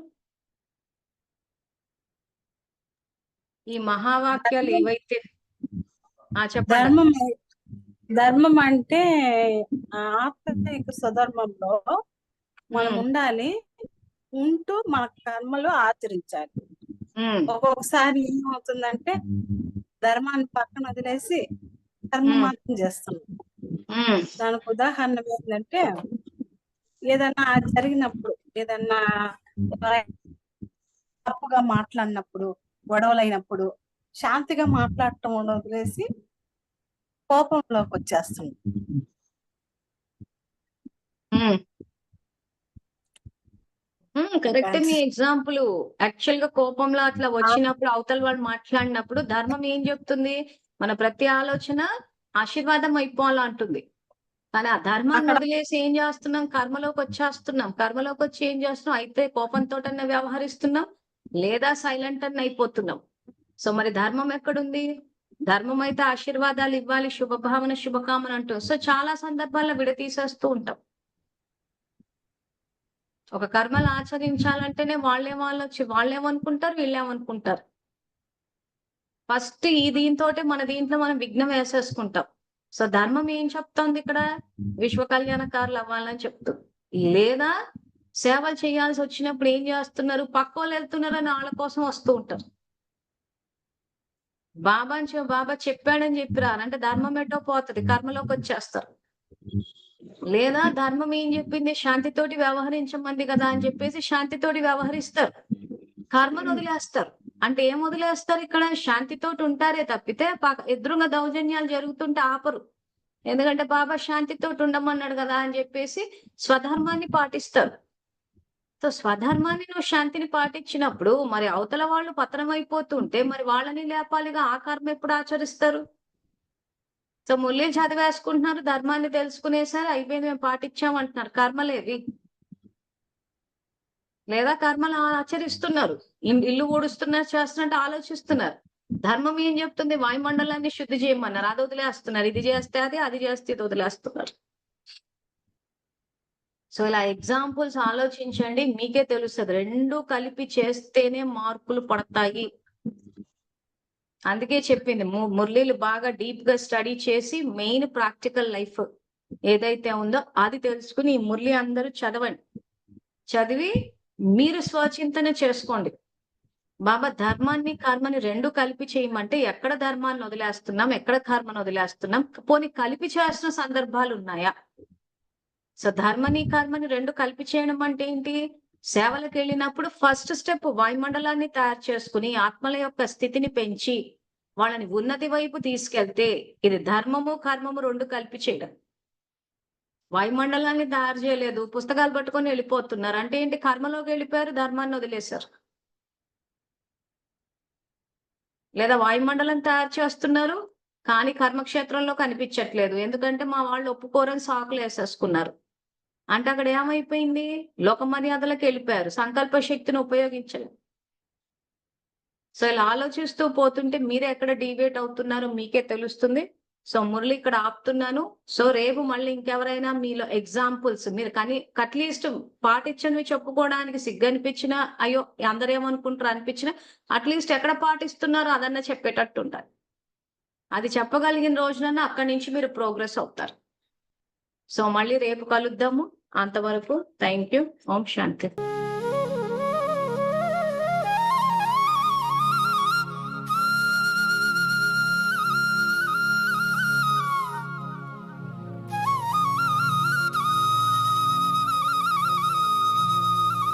ఈ మహావాక్యాలు ఏవైతే చెప్పండి. ధర్మం అంటే ఆత్మిక స్వధర్మంలో మనం ఉండాలి, ఉంటూ మన కర్మలు ఆచరించాలి. ఒక్కొక్కసారి ఏమవుతుందంటే ధర్మాన్ని పక్కన వదిలేసి కర్మ మాత్రం చేస్తున్నాం. దానికి ఉదాహరణ ఏంటంటే ఏదన్నా జరిగినప్పుడు, ఏదన్నా తప్పుగా మాట్లాడినప్పుడు, గొడవలైనప్పుడు శాంతిగా మాట్లాడటం వదిలేసి కోపంలోకి వచ్చేస్తుంది. కరెక్ట్. మీ ఎగ్జాంపుల్ యాక్చువల్ గా కోపంలో అట్లా వచ్చినప్పుడు అవతల వాళ్ళు మాట్లాడినప్పుడు ధర్మం ఏం చెప్తుంది? మన ప్రతి ఆలోచన ఆశీర్వాదం అయిపోవాలంటుంది. కానీ ఆ ధర్మాన్ని వదిలేసి ఏం చేస్తున్నాం? కర్మలోకి వచ్చేస్తున్నాం. కర్మలోకి వచ్చి ఏం చేస్తున్నాం? అయితే కోపంతో వ్యవహరిస్తున్నాం, లేదా సైలెంట్ అన్న అయిపోతున్నాం. సో మరి ధర్మం ఎక్కడుంది? ధర్మం అయితే ఆశీర్వాదాలు ఇవ్వాలి, శుభభావన శుభకామన అంటూ. సో చాలా సందర్భాల్లో విడతీసేస్తూ ఉంటాం. ఒక కర్మలు ఆచరించాలంటేనే వాళ్ళేమనుకుంటారు, వీళ్ళేమనుకుంటారు. ఫస్ట్ ఈ దీంతోటే మన దీంట్లో మనం విఘ్నం వేసేసుకుంటాం. సో ధర్మం ఏం చెప్తోంది ఇక్కడ? విశ్వ కళ్యాణకారులు అవ్వాలని చెప్తుంది. లేదా సేవలు చేయాల్సి వచ్చినప్పుడు ఏం చేస్తున్నారు? పక్క వాళ్ళు వెళ్తున్నారు అని వాళ్ళ కోసం వస్తూ ఉంటారు. బాబా చెప్పాడని చెప్పిరారు అంటే ధర్మం ఎటో పోతుంది, కర్మలోకి వచ్చేస్తారు. లేదా ధర్మం ఏం చెప్పింది? శాంతితోటి వ్యవహరించమంది కదా అని చెప్పేసి శాంతితోటి వ్యవహరిస్తారు, కర్మను వదిలేస్తారు. అంటే ఏం వదిలేస్తారు? ఇక్కడ శాంతితోటి ఉంటారే తప్పితే ఎదురుగా దౌర్జన్యాలు జరుగుతుంటే ఆపరు. ఎందుకంటే బాబా శాంతితోటి ఉండమన్నాడు కదా అని చెప్పేసి స్వధర్మాన్ని పాటిస్తారు. సో స్వధర్మాన్ని నువ్వు శాంతిని పాటించినప్పుడు మరి అవతల వాళ్ళు పతనం అయిపోతుంటే మరి వాళ్ళని లేపాలిగా. ఆ కర్మ ఎప్పుడు ఆచరిస్తారు? సో ముల్లీలు చదివేసుకుంటున్నారు, ధర్మాన్ని తెలుసుకునేసారి అయిపోయింది, మేము పాటించామంటున్నారు. కర్మలేవి? లేదా కర్మలు ఆచరిస్తున్నారు, ఇల్లు ఊడుస్తున్నారు, చేస్తున్నట్టు ఆలోచిస్తున్నారు. ధర్మం ఏం చెప్తుంది? వాయుమండలాన్ని శుద్ధి చేయమన్నారు, అది వదిలేస్తున్నారు. ఇది చేస్తే అది చేస్తే ఇది వదిలేస్తున్నారు. సో ఇలా ఎగ్జాంపుల్స్ ఆలోచించండి, మీకే తెలుస్తుంది. రెండు కలిపి చేస్తేనే మార్పులు పడతాయి. అందుకే చెప్పింది మురళీలు బాగా డీప్ గా స్టడీ చేసి మెయిన్ ప్రాక్టికల్ లైఫ్ ఏదైతే ఉందో అది తెలుసుకుని ఈ మురళి అందరూ చదవండి. చదివి మీరు స్వచింతన చేసుకోండి. బాబా ధర్మాన్ని కర్మని రెండు కలిపి చేయమంటే ఎక్కడ ధర్మాన్ని వదిలేస్తున్నాం, ఎక్కడ కర్మను వదిలేస్తున్నాం? పోనీ కలిపి చేసిన సందర్భాలు ఉన్నాయా? సో ధర్మని కర్మని రెండు కలిపి చేయడం అంటే ఏంటి? సేవలకు వెళ్ళినప్పుడు ఫస్ట్ స్టెప్ వాయుమండలాన్ని తయారు చేసుకుని ఆత్మల యొక్క స్థితిని పెంచి వాళ్ళని ఉన్నతి వైపు తీసుకెళ్తే ఇది ధర్మము కర్మము రెండు కలిపి చేయడం. వాయుమండలాన్ని తయారు చేయలేదు, పుస్తకాలు పట్టుకొని వెళ్ళిపోతున్నారు అంటే ఏంటి? కర్మలోకి వెళ్ళిపోయారు, ధర్మాన్ని వదిలేశారు. లేదా వాయుమండలం తయారు చేస్తున్నారు, కానీ కర్మక్షేత్రంలో కనిపించట్లేదు. ఎందుకంటే మా వాళ్ళు ఒప్పుకోరని సాకులు వేసేసుకున్నారు. అంటే అక్కడ ఏమైపోయింది? లోక మర్యాదలకు వెళ్ళిపోయారు, సంకల్ప శక్తిని ఉపయోగించలేదు. సో ఇలా ఆలోచిస్తూ పోతుంటే మీరే ఎక్కడ డివేట్ అవుతున్నారో మీకే తెలుస్తుంది. సో మురళి ఇక్కడ ఆపుతున్నాను. సో రేపు మళ్ళీ ఇంకెవరైనా మీలో ఎగ్జాంపుల్స్ మీరు కానీ అట్లీస్ట్ పాటించనివి చెప్పుకోవడానికి సిగ్గు అనిపించినా, అయ్యో అందరూ ఏమనుకుంటారు అనిపించినా, అట్లీస్ట్ ఎక్కడ పాటిస్తున్నారో అదన్నా చెప్పేటట్టు ఉంటారు. అది చెప్పగలిగిన రోజున అక్కడి నుంచి మీరు ప్రోగ్రెస్ అవుతారు. సో మళ్ళీ రేపు కలుద్దాము. అంతవరకు థ్యాంక్ యూ. Om Shanti.